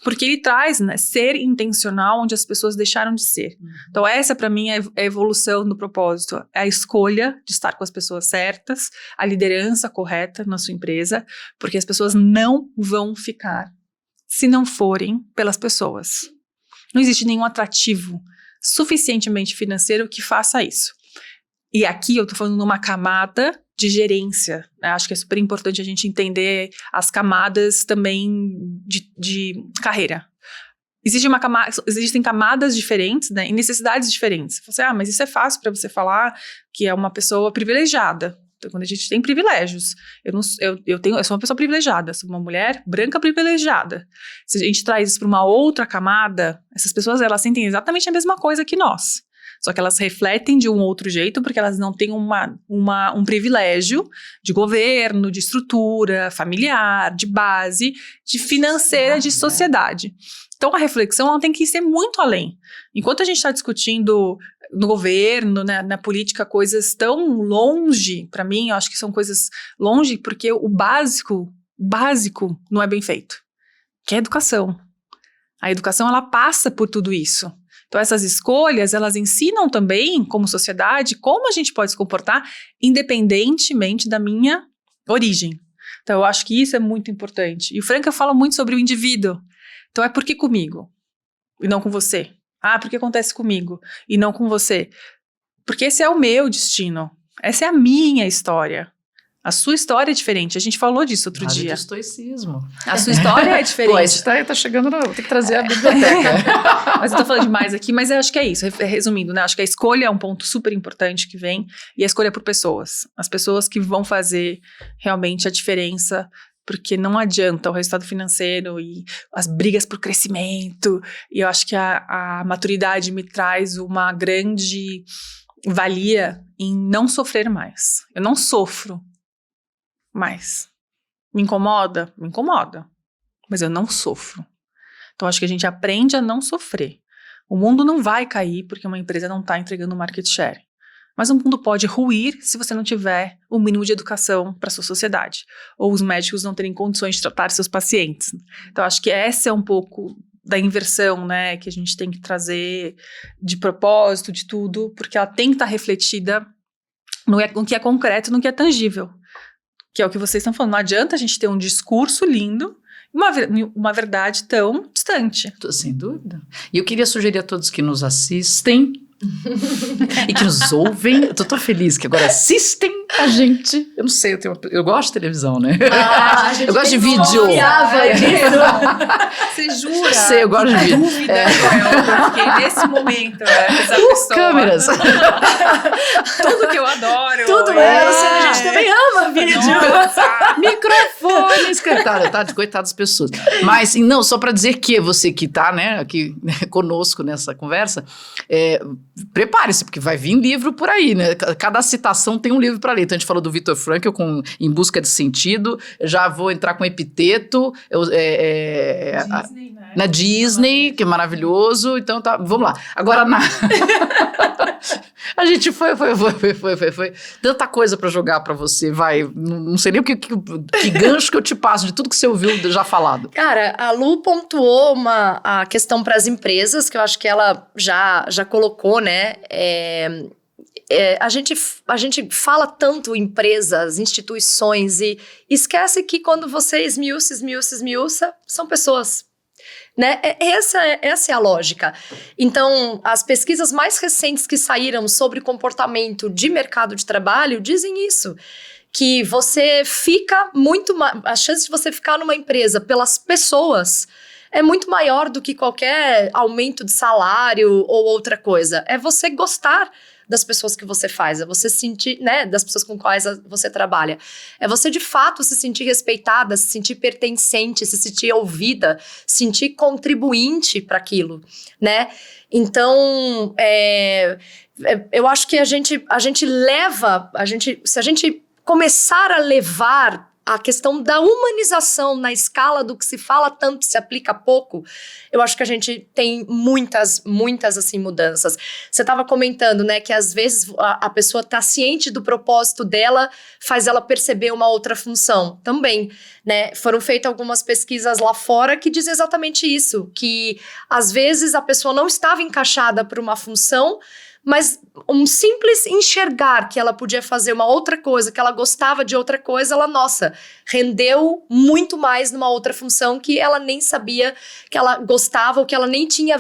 porque ele traz, né, ser intencional onde as pessoas deixaram de ser. Então essa para mim é a evolução do propósito, é a escolha de estar com as pessoas certas, a liderança correta na sua empresa, porque as pessoas não vão ficar se não forem pelas pessoas. Não existe nenhum atrativo suficientemente financeiro que faça isso. E aqui eu tô falando numa camada de gerência. Acho que é super importante a gente entender as camadas também de carreira. Existem camadas diferentes, né, e necessidades diferentes. Você fala assim, mas isso é fácil para você falar que é uma pessoa privilegiada. Então, quando a gente tem privilégios, eu sou uma pessoa privilegiada, sou uma mulher branca privilegiada. Se a gente traz isso para uma outra camada, essas pessoas, elas sentem exatamente a mesma coisa que nós. Só que elas refletem de um outro jeito, porque elas não têm um privilégio de governo, de estrutura familiar, de base, de financeira, de sociedade. Então, a reflexão ela tem que ser muito além. Enquanto a gente está discutindo no governo, né, na política, coisas tão longe, para mim, eu acho que são coisas longe, porque o básico não é bem feito, que é a educação. A educação, ela passa por tudo isso. Então, essas escolhas, elas ensinam também, como sociedade, como a gente pode se comportar independentemente da minha origem. Então, eu acho que isso é muito importante. E o Franca fala muito sobre o indivíduo. Então, é por que comigo e não com você? Ah, por que acontece comigo e não com você? Porque esse é o meu destino. Essa é a minha história. A sua história é diferente. A gente falou disso outro dia. Do estoicismo. A sua história é diferente. Pô, isso tá chegando, vou ter que trazer a biblioteca. Mas eu tô falando demais aqui, mas eu acho que é isso. Resumindo, né? Acho que a escolha é um ponto super importante que vem. E a escolha por pessoas. As pessoas que vão fazer realmente a diferença. Porque não adianta o resultado financeiro e as brigas por crescimento. E eu acho que a maturidade me traz uma grande valia em não sofrer mais. Eu não sofro mais. Me incomoda? Me incomoda. Mas eu não sofro. Então, acho que a gente aprende a não sofrer. O mundo não vai cair porque uma empresa não está entregando market share. Mas o mundo pode ruir se você não tiver o mínimo de educação para a sua sociedade. Ou os médicos não terem condições de tratar seus pacientes. Então, acho que essa é um pouco da inversão, né, que a gente tem que trazer de propósito, de tudo, porque ela tem que estar refletida no que é concreto, no que é tangível. Que é o que vocês estão falando. Não adianta a gente ter um discurso lindo e uma verdade tão distante. Sem dúvida. E eu queria sugerir a todos que nos assistem e que nos ouvem. Eu tô tão feliz que agora assistem a gente. Eu não sei, eu gosto de televisão, né? Eu gosto de vídeo. Você jura? Sei, eu gosto de vídeo. Dúvida, eu fiquei nesse momento. Essa pessoa. Câmeras. Tudo que eu adoro. Tudo a gente também ama vídeo. Microfone, coitado das pessoas. Mas, não, só para dizer que você que tá, né, aqui conosco nessa conversa, prepare-se, porque vai vir livro por aí, né? Cada citação tem um livro para ler. Então, a gente falou do Viktor Frankl com Em Busca de Sentido. Já vou entrar com Epiteto. Disney, né? Na Disney, que é maravilhoso. Então, tá, vamos lá. Agora, a gente foi. Tanta coisa para jogar para você. Não sei nem que gancho que eu te passo de tudo que você ouviu já falado. Cara, a Lu pontuou a questão para as empresas, que eu acho que ela já colocou, né? A gente fala tanto empresas, instituições e esquece que quando você esmiuça, são pessoas, né? Essa é a lógica. Então, as pesquisas mais recentes que saíram sobre comportamento de mercado de trabalho dizem isso, que você fica a chance de você ficar numa empresa pelas pessoas é muito maior do que qualquer aumento de salário ou outra coisa. É você gostar das pessoas que você faz, é você sentir, né, das pessoas com quais você trabalha. É você, de fato, se sentir respeitada, se sentir pertencente, se sentir ouvida, sentir contribuinte para aquilo, né? Então, eu acho que se a gente começar a levar a questão da humanização na escala do que se fala tanto, se aplica pouco, eu acho que a gente tem muitas, assim, mudanças. Você estava comentando, né, que às vezes a pessoa está ciente do propósito dela, faz ela perceber uma outra função também, né? Foram feitas algumas pesquisas lá fora que dizem exatamente isso, que às vezes a pessoa não estava encaixada para uma função, mas um simples enxergar que ela podia fazer uma outra coisa, que ela gostava de outra coisa, ela, nossa, rendeu muito mais numa outra função que ela nem sabia que ela gostava, ou que ela nem tinha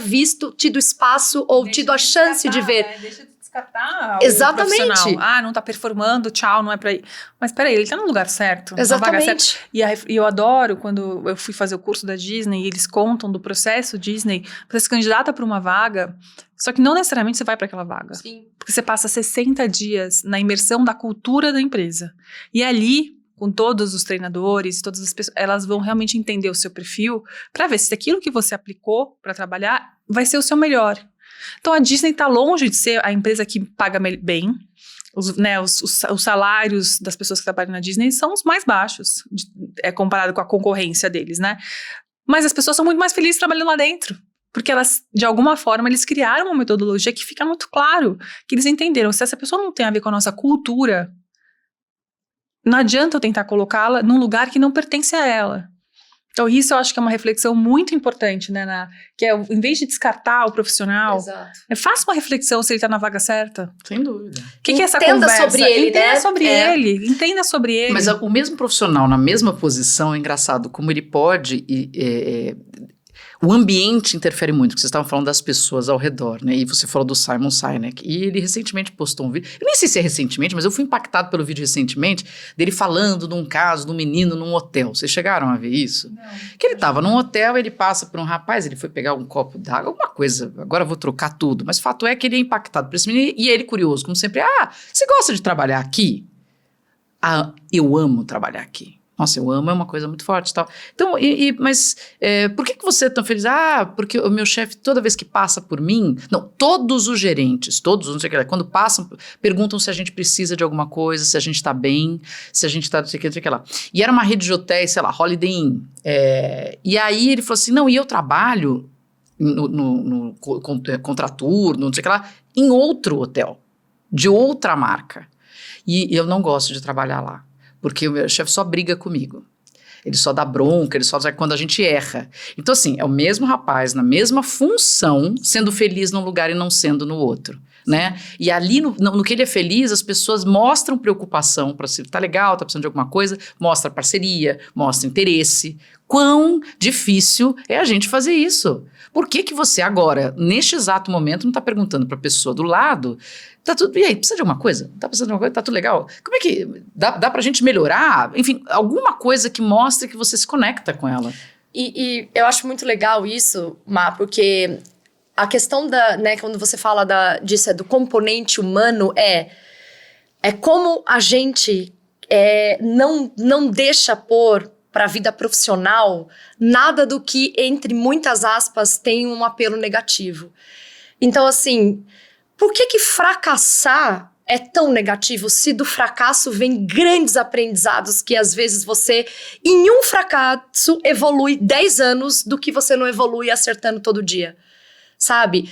tido espaço ou tido a chance de ver. Deixa de descartar exatamente. O profissional. Não tá performando, tchau, não é pra ir. Mas peraí, ele tá no lugar certo. Exatamente. Na vaga certa. E eu adoro quando eu fui fazer o curso da Disney e eles contam do processo Disney, você se candidata para uma vaga, só que não necessariamente você vai para aquela vaga. Sim. Porque você passa 60 dias na imersão da cultura da empresa. E ali, com todos os treinadores, todas as pessoas, elas vão realmente entender o seu perfil para ver se aquilo que você aplicou para trabalhar vai ser o seu melhor. Então a Disney está longe de ser a empresa que paga bem. Os salários das pessoas que trabalham na Disney são os mais baixos, comparado com a concorrência deles, né? Mas as pessoas são muito mais felizes trabalhando lá dentro. Porque elas, de alguma forma, eles criaram uma metodologia que fica muito claro, que eles entenderam. Se essa pessoa não tem a ver com a nossa cultura, não adianta eu tentar colocá-la num lugar que não pertence a ela. Então, isso eu acho que é uma reflexão muito importante, né? Que é, em vez de descartar o profissional, faça uma reflexão se ele está na vaga certa. Sem dúvida. O que é essa conversa? Sobre ele, Entenda sobre ele. Mas o mesmo profissional na mesma posição, é engraçado, como ele pode... O ambiente interfere muito, porque vocês estavam falando das pessoas ao redor, né? E você falou do Simon Sinek, e ele recentemente postou um vídeo, eu nem sei se é recentemente, mas eu fui impactado pelo vídeo recentemente, dele falando de um caso de um menino num hotel. Vocês chegaram a ver isso? Não. Que ele estava num hotel, ele passa por um rapaz, ele foi pegar um copo d'água, alguma coisa, agora eu vou trocar tudo, mas o fato é que ele é impactado por esse menino, e ele curioso, como sempre, você gosta de trabalhar aqui? Eu amo trabalhar aqui. Nossa, eu amo, é uma coisa muito forte e tal. Então, mas por que você é tão feliz? Porque o meu chefe, toda vez que passa por mim... Não, todos os gerentes, todos, não sei o que, quando passam, perguntam se a gente precisa de alguma coisa, se a gente tá bem, se a gente tá não sei o que lá. E era uma rede de hotéis, sei lá, Holiday Inn. E aí ele falou assim, não, e eu trabalho no contraturno, não sei o que lá, em outro hotel, de outra marca. E eu não gosto de trabalhar lá. Porque o meu chefe só briga comigo. Ele só dá bronca, ele só dá quando a gente erra. Então, assim, é o mesmo rapaz, na mesma função, sendo feliz num lugar e não sendo no outro, né? E ali, no que ele é feliz, as pessoas mostram preocupação para si. Tá legal, tá precisando de alguma coisa, mostra parceria, mostra interesse. Quão difícil é a gente fazer isso? Por que você agora, neste exato momento, não tá perguntando para a pessoa do lado... Tá tudo, e aí, precisa de alguma coisa? Tá precisando de alguma coisa? Tá tudo legal? Como é que dá pra gente melhorar? Enfim, alguma coisa que mostre que você se conecta com ela. E eu acho muito legal isso, Má, porque a questão né, quando você fala disso, do componente humano, é como a gente não deixa pôr para a vida profissional nada do que, entre muitas aspas, tem um apelo negativo. Então, assim... Por que fracassar é tão negativo se do fracasso vem grandes aprendizados que às vezes você, em um fracasso, evolui 10 anos do que você não evolui acertando todo dia, sabe?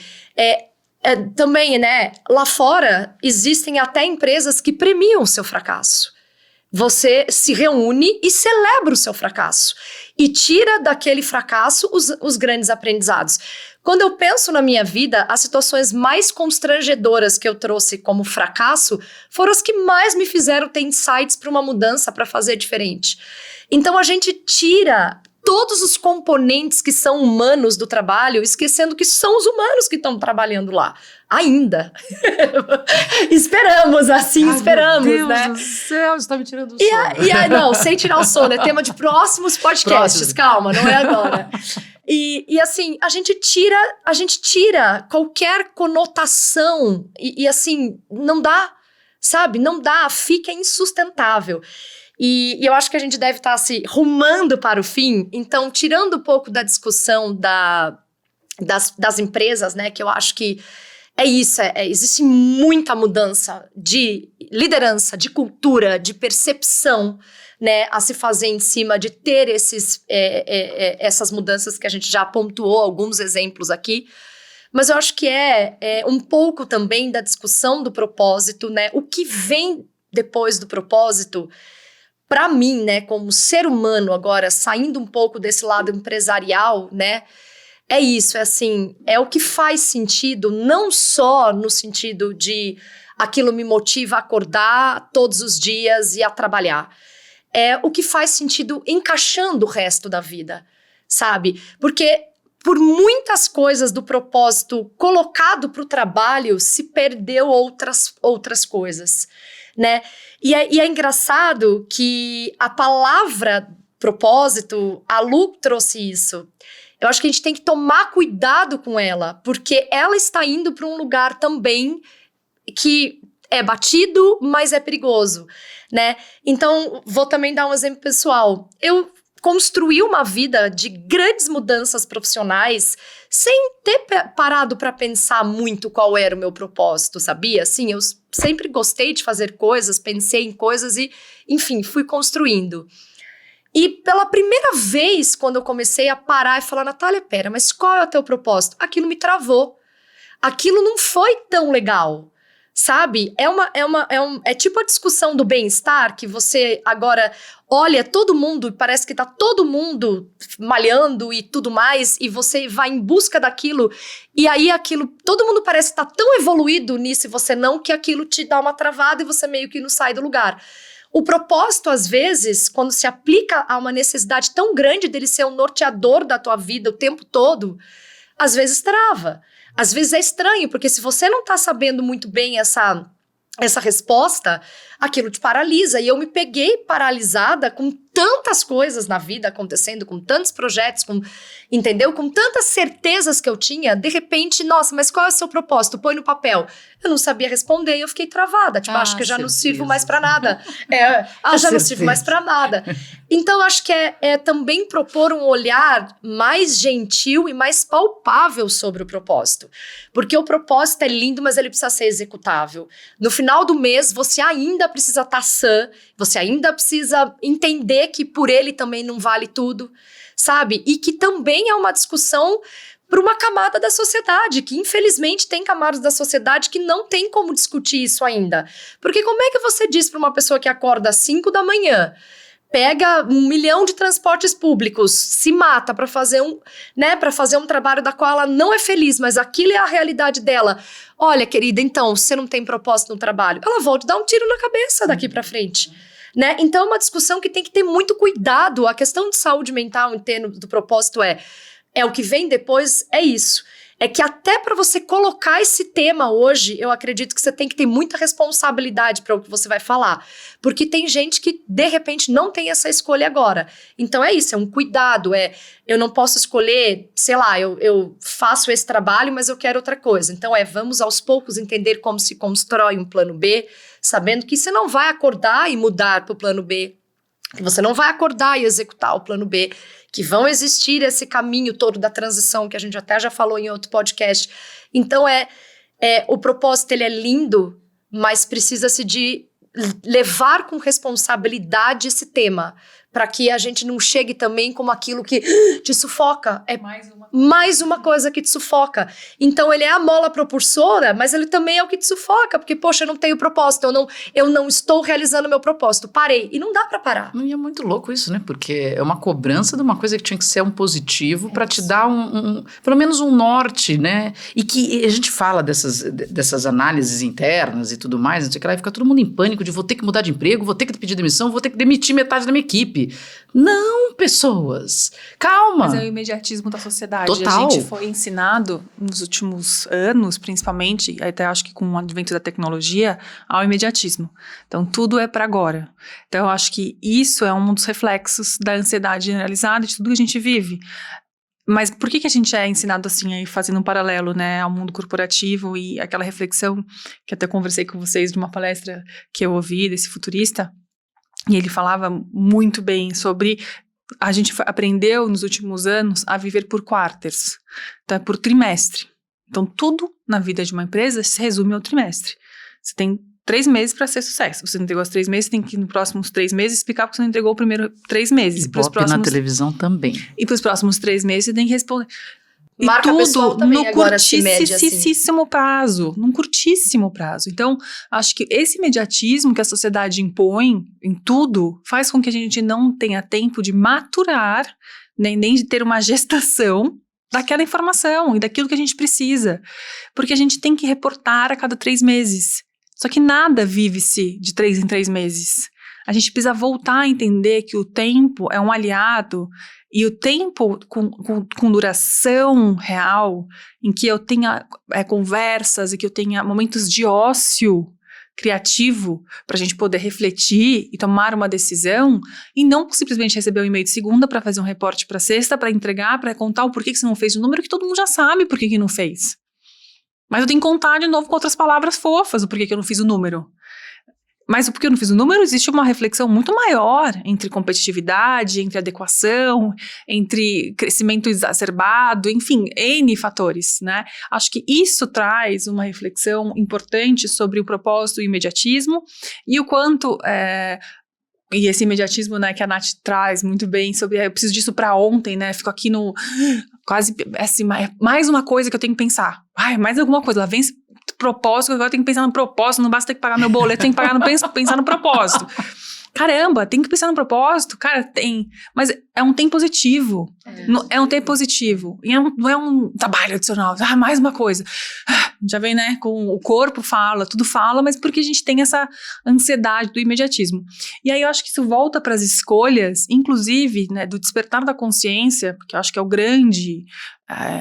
Também, né, lá fora existem até empresas que premiam o seu fracasso. Você se reúne e celebra o seu fracasso e tira daquele fracasso os grandes aprendizados. Quando eu penso na minha vida, as situações mais constrangedoras que eu trouxe como fracasso foram as que mais me fizeram ter insights para uma mudança, para fazer diferente. Então a gente tira todos os componentes que são humanos do trabalho, esquecendo que são os humanos que estão trabalhando lá. Ainda. Esperamos, assim, esperamos, meu Deus, né? do céu, você tá me tirando o sono. Não, sem tirar o sono, é tema de próximos podcasts, calma, não é agora. E assim, a gente tira qualquer conotação e assim, não dá, sabe? Não dá, fica insustentável. E eu acho que a gente deve estar se rumando para o fim, então, tirando um pouco da discussão das empresas, né, que eu acho que é isso, existe muita mudança de liderança, de cultura, de percepção, né, a se fazer em cima de ter essas mudanças que a gente já pontuou, alguns exemplos aqui, mas eu acho que é um pouco também da discussão do propósito, né, o que vem depois do propósito. Para mim, né, como ser humano agora, saindo um pouco desse lado empresarial, né, é isso, é o que faz sentido, não só no sentido de aquilo me motiva a acordar todos os dias e a trabalhar, é o que faz sentido encaixando o resto da vida, sabe? Porque por muitas coisas do propósito colocado para o trabalho, se perdeu outras coisas, né? E é engraçado que a palavra propósito, a Lu trouxe isso. Eu acho que a gente tem que tomar cuidado com ela, porque ela está indo para um lugar também que é batido, mas é perigoso, né? Então, vou também dar um exemplo pessoal. Eu construí uma vida de grandes mudanças profissionais sem ter parado para pensar muito qual era o meu propósito, sabia? Assim, eu sempre gostei de fazer coisas, pensei em coisas e, enfim, fui construindo. E pela primeira vez, quando eu comecei a parar e falar, Natália, pera, mas qual é o teu propósito? Aquilo me travou. Aquilo não foi tão legal. Sabe? É tipo a discussão do bem-estar, que você agora olha todo mundo e parece que tá todo mundo malhando e tudo mais, e você vai em busca daquilo, e aí aquilo, todo mundo parece estar tão evoluído nisso e você não, que aquilo te dá uma travada e você meio que não sai do lugar. O propósito, às vezes, quando se aplica a uma necessidade tão grande dele ser um norteador da tua vida o tempo todo, às vezes trava. Às vezes é estranho, porque se você não tá sabendo muito bem essa resposta, aquilo te paralisa. E eu me peguei paralisada com tantas coisas na vida acontecendo, com tantos projetos, entendeu? Com tantas certezas que eu tinha, de repente, nossa, mas qual é o seu propósito? Põe no papel. Eu não sabia responder e eu fiquei travada. Tipo, acho que eu já não sirvo mais pra nada. Eu já não sirvo mais pra nada. Então, acho que é também propor um olhar mais gentil e mais palpável sobre o propósito. Porque o propósito é lindo, mas ele precisa ser executável. No final do mês, você ainda precisa estar sã, você ainda precisa entender que por ele também não vale tudo, sabe? E que também é uma discussão para uma camada da sociedade, que infelizmente tem camadas da sociedade que não tem como discutir isso ainda. Porque como é que você diz para uma pessoa que acorda às 5 da manhã, pega 1 milhão de transportes públicos, se mata para fazer um trabalho da qual ela não é feliz, mas aquilo é a realidade dela. Olha, querida, então, você não tem propósito no trabalho. Ela volta e dá um tiro na cabeça daqui para frente. Né? Então, é uma discussão que tem que ter muito cuidado. A questão de saúde mental em termos do propósito é o que vem depois, é isso. É que até para você colocar esse tema hoje, eu acredito que você tem que ter muita responsabilidade para o que você vai falar. Porque tem gente que, de repente, não tem essa escolha agora. Então é isso, é um cuidado, eu não posso escolher, sei lá, eu faço esse trabalho, mas eu quero outra coisa. Então vamos aos poucos entender como se constrói um plano B, sabendo que você não vai acordar e mudar para o plano B, que você não vai acordar e executar o plano B, que vão existir esse caminho todo da transição, que a gente até já falou em outro podcast. Então, o propósito, ele é lindo, mas precisa-se de levar com responsabilidade esse tema, para que a gente não chegue também como aquilo que te sufoca. É mais uma coisa que te sufoca. Então, ele é a mola propulsora, mas ele também é o que te sufoca, porque, poxa, eu não tenho propósito, eu não estou realizando o meu propósito, parei. E não dá pra parar. E é muito louco isso, né? Porque é uma cobrança de uma coisa que tinha que ser um positivo para te dar pelo menos um norte, né? E que a gente fala dessas análises internas e tudo mais, não sei o que lá, e fica todo mundo em pânico de vou ter que mudar de emprego, vou ter que pedir demissão, vou ter que demitir metade da minha equipe. Não, pessoas, calma. Mas é o imediatismo da sociedade. Total. A gente foi ensinado nos últimos anos, principalmente, até acho que com o advento da tecnologia, ao imediatismo. Então, tudo é para agora. Então, eu acho que isso é um dos reflexos da ansiedade generalizada de tudo que a gente vive. Mas por que a gente é ensinado assim, aí fazendo um paralelo, né, ao mundo corporativo e aquela reflexão que até conversei com vocês de uma palestra que eu ouvi desse futurista, e ele falava muito bem sobre, a gente aprendeu nos últimos anos a viver por quarters, então é por trimestre. Então tudo na vida de uma empresa se resume ao trimestre. Você tem 3 meses para ser sucesso. Você não entregou os 3 meses, tem que ir nos próximos 3 meses explicar porque você não entregou o primeiro 3 meses. E na televisão também. E para os próximos 3 meses você tem que responder. E marca tudo pessoal também no agora se mede assim. num curtíssimo prazo. Então, acho que esse imediatismo que a sociedade impõe em tudo faz com que a gente não tenha tempo de maturar, nem de ter uma gestação daquela informação e daquilo que a gente precisa. Porque a gente tem que reportar a cada 3 meses. Só que nada vive-se de 3 em 3 meses. A gente precisa voltar a entender que o tempo é um aliado e o tempo com duração real, em que eu tenha conversas e que eu tenha momentos de ócio criativo para a gente poder refletir e tomar uma decisão e não simplesmente receber um e-mail de segunda para fazer um reporte para sexta, para entregar, para contar o porquê que você não fez o número, que todo mundo já sabe por que não fez. Mas eu tenho que contar de novo com outras palavras fofas o porquê que eu não fiz o número. Mas porque eu não fiz o número, existe uma reflexão muito maior entre competitividade, entre adequação, entre crescimento exacerbado, enfim, N fatores, né? Acho que isso traz uma reflexão importante sobre o propósito e o imediatismo e o quanto... E esse imediatismo, né, que a Nath traz muito bem sobre, eu preciso disso pra ontem, né, fico aqui no, quase, assim, mais uma coisa que eu tenho que pensar, mais alguma coisa, lá vem esse propósito, agora eu tenho que pensar no propósito, não basta ter que pagar meu boleto, tem que pagar pensar no propósito. Caramba, tem que pensar no propósito? Cara, tem. Mas é um tem positivo. É um tem positivo. E não é um trabalho adicional. Mais uma coisa. Já vem, né? Com o corpo fala, tudo fala, mas porque a gente tem essa ansiedade do imediatismo. E aí eu acho que isso volta para as escolhas, inclusive, né, do despertar da consciência, porque eu acho que é o grande...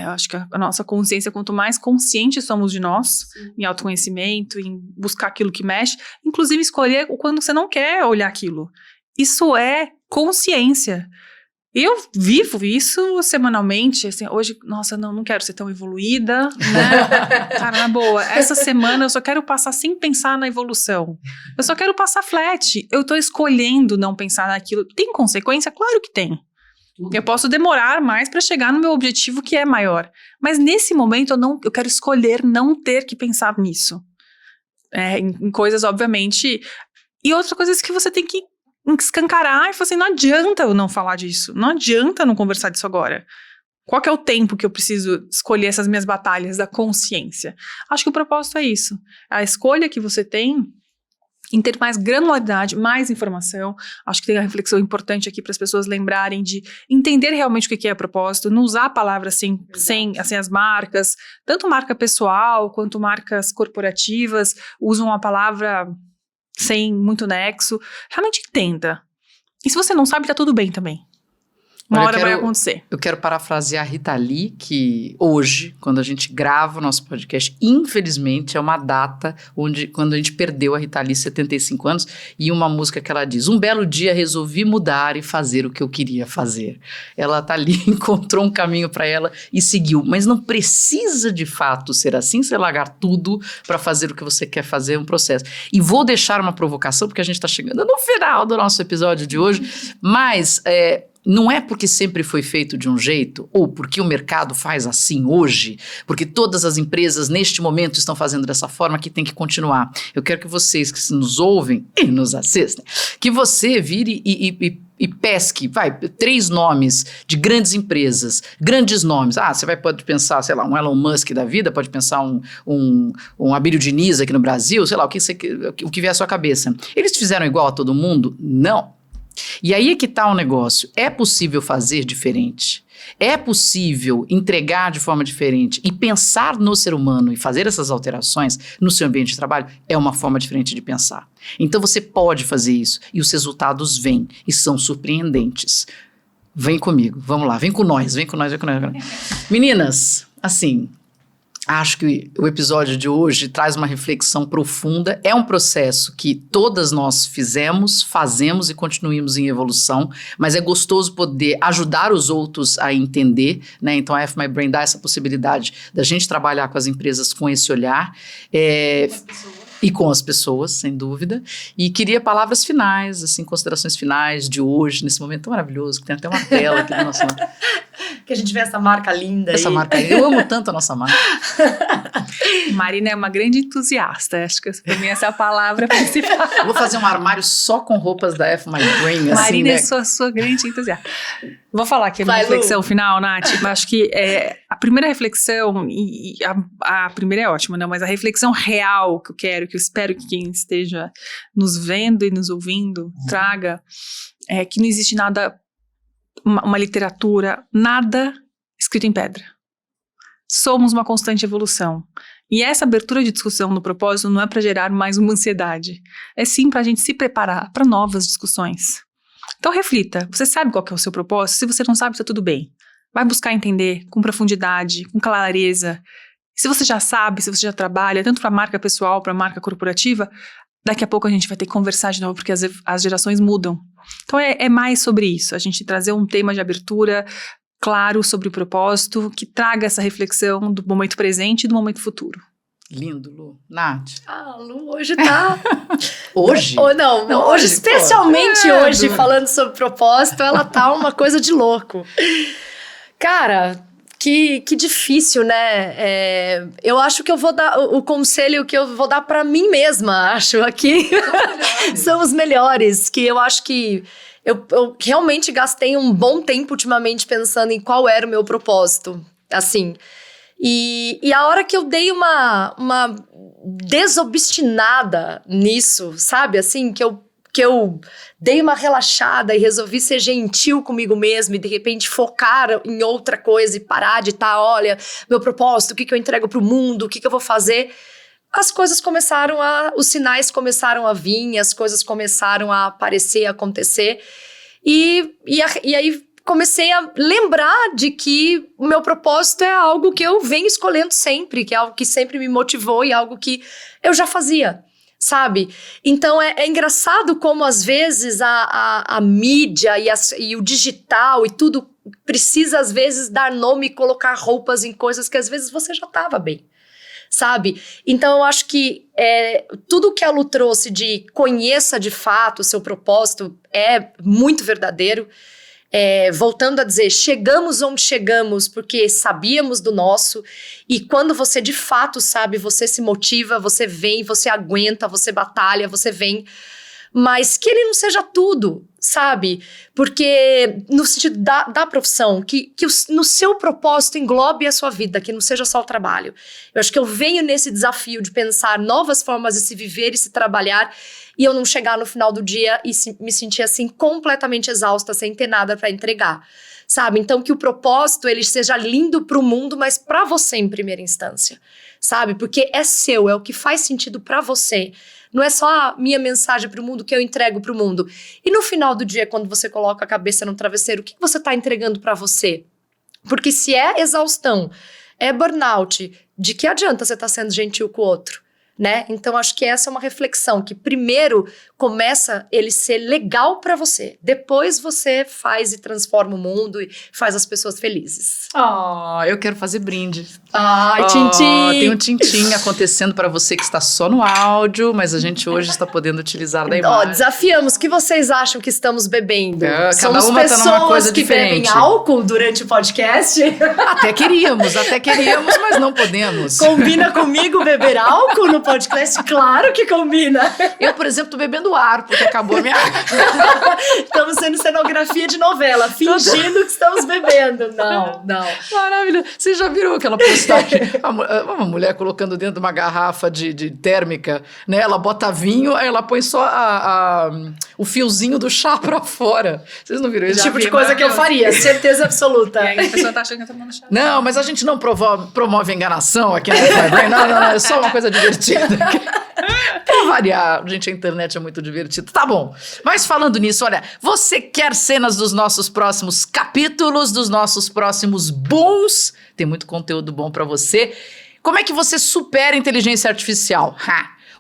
eu acho que a nossa consciência, quanto mais conscientes somos de nós, em autoconhecimento, em buscar aquilo que mexe, inclusive escolher quando você não quer olhar aquilo. Isso é consciência. Eu vivo isso semanalmente, assim, hoje, nossa, não quero ser tão evoluída, né? Cara, na boa, essa semana eu só quero passar sem pensar na evolução. Eu só quero passar flat. Eu tô escolhendo não pensar naquilo. Tem consequência? Claro que tem. Eu posso demorar mais para chegar no meu objetivo que é maior. Mas nesse momento eu quero escolher não ter que pensar nisso. Em coisas, obviamente... E outras coisas que você tem que escancarar e falar assim, não adianta eu não falar disso. Não adianta eu não conversar disso agora. Qual que é o tempo que eu preciso escolher essas minhas batalhas da consciência? Acho que o propósito é isso. A escolha que você tem em ter mais granularidade, mais informação. Acho que tem uma reflexão importante aqui para as pessoas lembrarem de entender realmente o que é propósito, não usar a palavra sem assim, as marcas, tanto marca pessoal quanto marcas corporativas, usam a palavra sem muito nexo. Realmente entenda. E se você não sabe, tá tudo bem também. Uma hora vai acontecer. Eu quero parafrasear a Rita Lee, que hoje, quando a gente grava o nosso podcast, infelizmente é uma data quando a gente perdeu a Rita Lee, 75 anos, e uma música que ela diz, um belo dia resolvi mudar e fazer o que eu queria fazer. Ela tá ali, encontrou um caminho para ela e seguiu, mas não precisa de fato ser assim, você largar tudo para fazer o que você quer fazer, um processo. E vou deixar uma provocação, porque a gente tá chegando no final do nosso episódio de hoje, mas... não é porque sempre foi feito de um jeito, ou porque o mercado faz assim hoje, porque todas as empresas neste momento estão fazendo dessa forma que tem que continuar. Eu quero que vocês que nos ouvem e nos assistem, que você vire e pesque, 3 nomes de grandes empresas, grandes nomes. Você pode pensar, sei lá, um Elon Musk da vida, pode pensar um Abílio Diniz aqui no Brasil, sei lá, o que vier à sua cabeça. Eles fizeram igual a todo mundo? Não. E aí é que está o negócio. É possível fazer diferente. É possível entregar de forma diferente e pensar no ser humano e fazer essas alterações no seu ambiente de trabalho é uma forma diferente de pensar. Então você pode fazer isso e os resultados vêm e são surpreendentes. Vem comigo, vamos lá, vem com nós. Meninas, assim... Acho que o episódio de hoje traz uma reflexão profunda. É um processo que todas nós fazemos e continuamos em evolução, mas é gostoso poder ajudar os outros a entender, né? Então a F My Brain dá essa possibilidade da gente trabalhar com as empresas com esse olhar. E com as pessoas, sem dúvida. E queria palavras finais, assim, considerações finais de hoje, nesse momento tão maravilhoso, que tem até uma tela aqui do nosso lado. Que a gente vê essa marca linda aí. Essa marca aí. Eu amo tanto a nossa marca. Marina é uma grande entusiasta. Acho que pra mim essa é a palavra principal. Eu vou fazer um armário só com roupas da F My Brain, assim, Marina né? é sua grande entusiasta. Vou falar aqui a reflexão final, Nath. Acho que a primeira reflexão, e a primeira é ótima, não, mas a reflexão real que eu quero, que eu espero que quem esteja nos vendo e nos ouvindo traga, é que não existe nada, uma literatura, nada escrito em pedra. Somos uma constante evolução. E essa abertura de discussão no propósito não é para gerar mais uma ansiedade. É sim para a gente se preparar para novas discussões. Então reflita, você sabe qual que é o seu propósito? Se você não sabe, está tudo bem. Vai buscar entender com profundidade, com clareza. Se você já sabe, se você já trabalha, tanto para a marca pessoal, para a marca corporativa, daqui a pouco a gente vai ter que conversar de novo, porque as gerações mudam. Então é mais sobre isso, a gente trazer um tema de abertura claro sobre o propósito, que traga essa reflexão do momento presente e do momento futuro. Lindo, Lu. Nath? Ah, Lu, hoje tá... Hoje? Não, hoje, especialmente pô. hoje, falando sobre propósito, ela tá uma coisa de louco. Cara, que difícil, né? Eu acho que eu vou dar o conselho que eu vou dar pra mim mesma, acho, aqui. São os melhores, que eu acho que eu realmente gastei um bom tempo ultimamente pensando em qual era o meu propósito, assim. E a hora que eu dei uma desobstinada nisso, sabe? Assim, que eu dei uma relaxada e resolvi ser gentil comigo mesma e de repente focar em outra coisa e parar de olha, meu propósito, o que eu entrego pro mundo, o que eu vou fazer. As coisas os sinais começaram a vir, as coisas começaram a aparecer, a acontecer. E aí comecei a lembrar de que o meu propósito é algo que eu venho escolhendo sempre, que é algo que sempre me motivou e algo que eu já fazia, sabe? Então é engraçado como às vezes a mídia e o digital e tudo precisa às vezes dar nome e colocar roupas em coisas que às vezes você já estava bem, sabe? Então eu acho que tudo que a Lu trouxe de conheça de fato o seu propósito é muito verdadeiro. Voltando a dizer, chegamos onde chegamos porque sabíamos do nosso, e quando você de fato sabe, você se motiva, você vem, você aguenta, você batalha, você vem, mas que ele não seja tudo, sabe? Porque no sentido da profissão, que no seu propósito englobe a sua vida, que não seja só o trabalho. Eu acho que eu venho nesse desafio de pensar novas formas de se viver e se trabalhar, e eu não chegar no final do dia e me sentir assim completamente exausta, sem ter nada para entregar, sabe? Então que o propósito ele seja lindo para o mundo, mas para você em primeira instância, sabe? Porque é seu, é o que faz sentido para você. Não é só a minha mensagem para o mundo que eu entrego para o mundo. E no final do dia, quando você coloca a cabeça no travesseiro, o que você está entregando para você? Porque se é exaustão, é burnout, de que adianta você estar sendo gentil com o outro? Né? Então acho que essa é uma reflexão que primeiro começa ele ser legal pra você, depois você faz e transforma o mundo e faz as pessoas felizes. Eu quero fazer brinde. Ai, tintim! Tem um tintim acontecendo para você que está só no áudio, mas a gente hoje está podendo utilizar da imagem. Desafiamos, o que vocês acham que estamos bebendo? Somos uma pessoas tá numa coisa que diferente. Bebem álcool durante o podcast? Até queríamos, mas não podemos. Combina comigo beber álcool no podcast? Claro que combina. Eu, por exemplo, tô bebendo ar, porque acabou a minha água. Estamos sendo cenografia de novela, fingindo que estamos bebendo. Não. Maravilhoso. Vocês já viram aquela postagem? Uma mulher colocando dentro de uma garrafa de térmica, né? Ela bota vinho, aí ela põe só o fiozinho do chá pra fora. Vocês não viram isso? Esse tipo de coisa que eu faria, certeza absoluta. E aí a pessoa tá achando que eu tô tomando chá. Não, mas a gente não promove enganação aqui na F My Brain. Não, é só uma coisa divertida. Pra variar, gente, a internet é muito divertida. Tá bom, mas falando nisso, olha, você quer cenas dos nossos próximos capítulos, dos nossos próximos booms? Tem muito conteúdo bom pra você. Como é que você supera a inteligência artificial?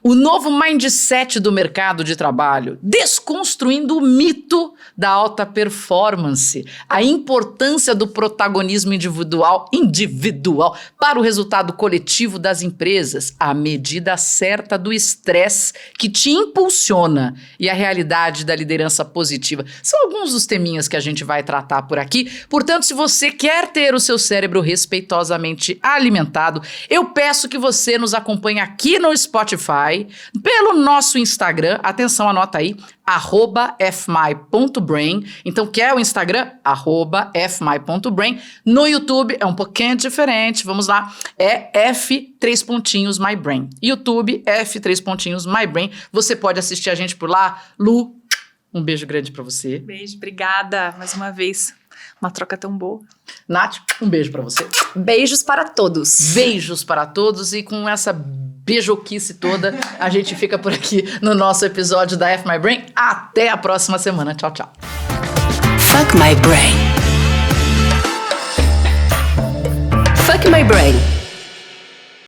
O novo mindset do mercado de trabalho, desconstruindo o mito da alta performance, a importância do protagonismo individual para o resultado coletivo das empresas, a medida certa do estresse que te impulsiona e a realidade da liderança positiva. São alguns dos teminhas que a gente vai tratar por aqui. Portanto, se você quer ter o seu cérebro respeitosamente alimentado, eu peço que você nos acompanhe aqui no Spotify, pelo nosso Instagram, atenção, anota aí, @fmy.brain. Então, quer o Instagram? @fmy.brain. No YouTube é um pouquinho diferente, vamos lá, é F3.mybrain. YouTube, F3.mybrain. Você pode assistir a gente por lá. Lu, um beijo grande pra você. Beijo, obrigada mais uma vez. Uma troca tão boa. Nath, um beijo pra você. Beijos para todos. Beijos para todos, e com essa beijoquice toda, a gente fica por aqui no nosso episódio da F My Brain. Até a próxima semana. Tchau, tchau. Fuck My Brain. Fuck My Brain.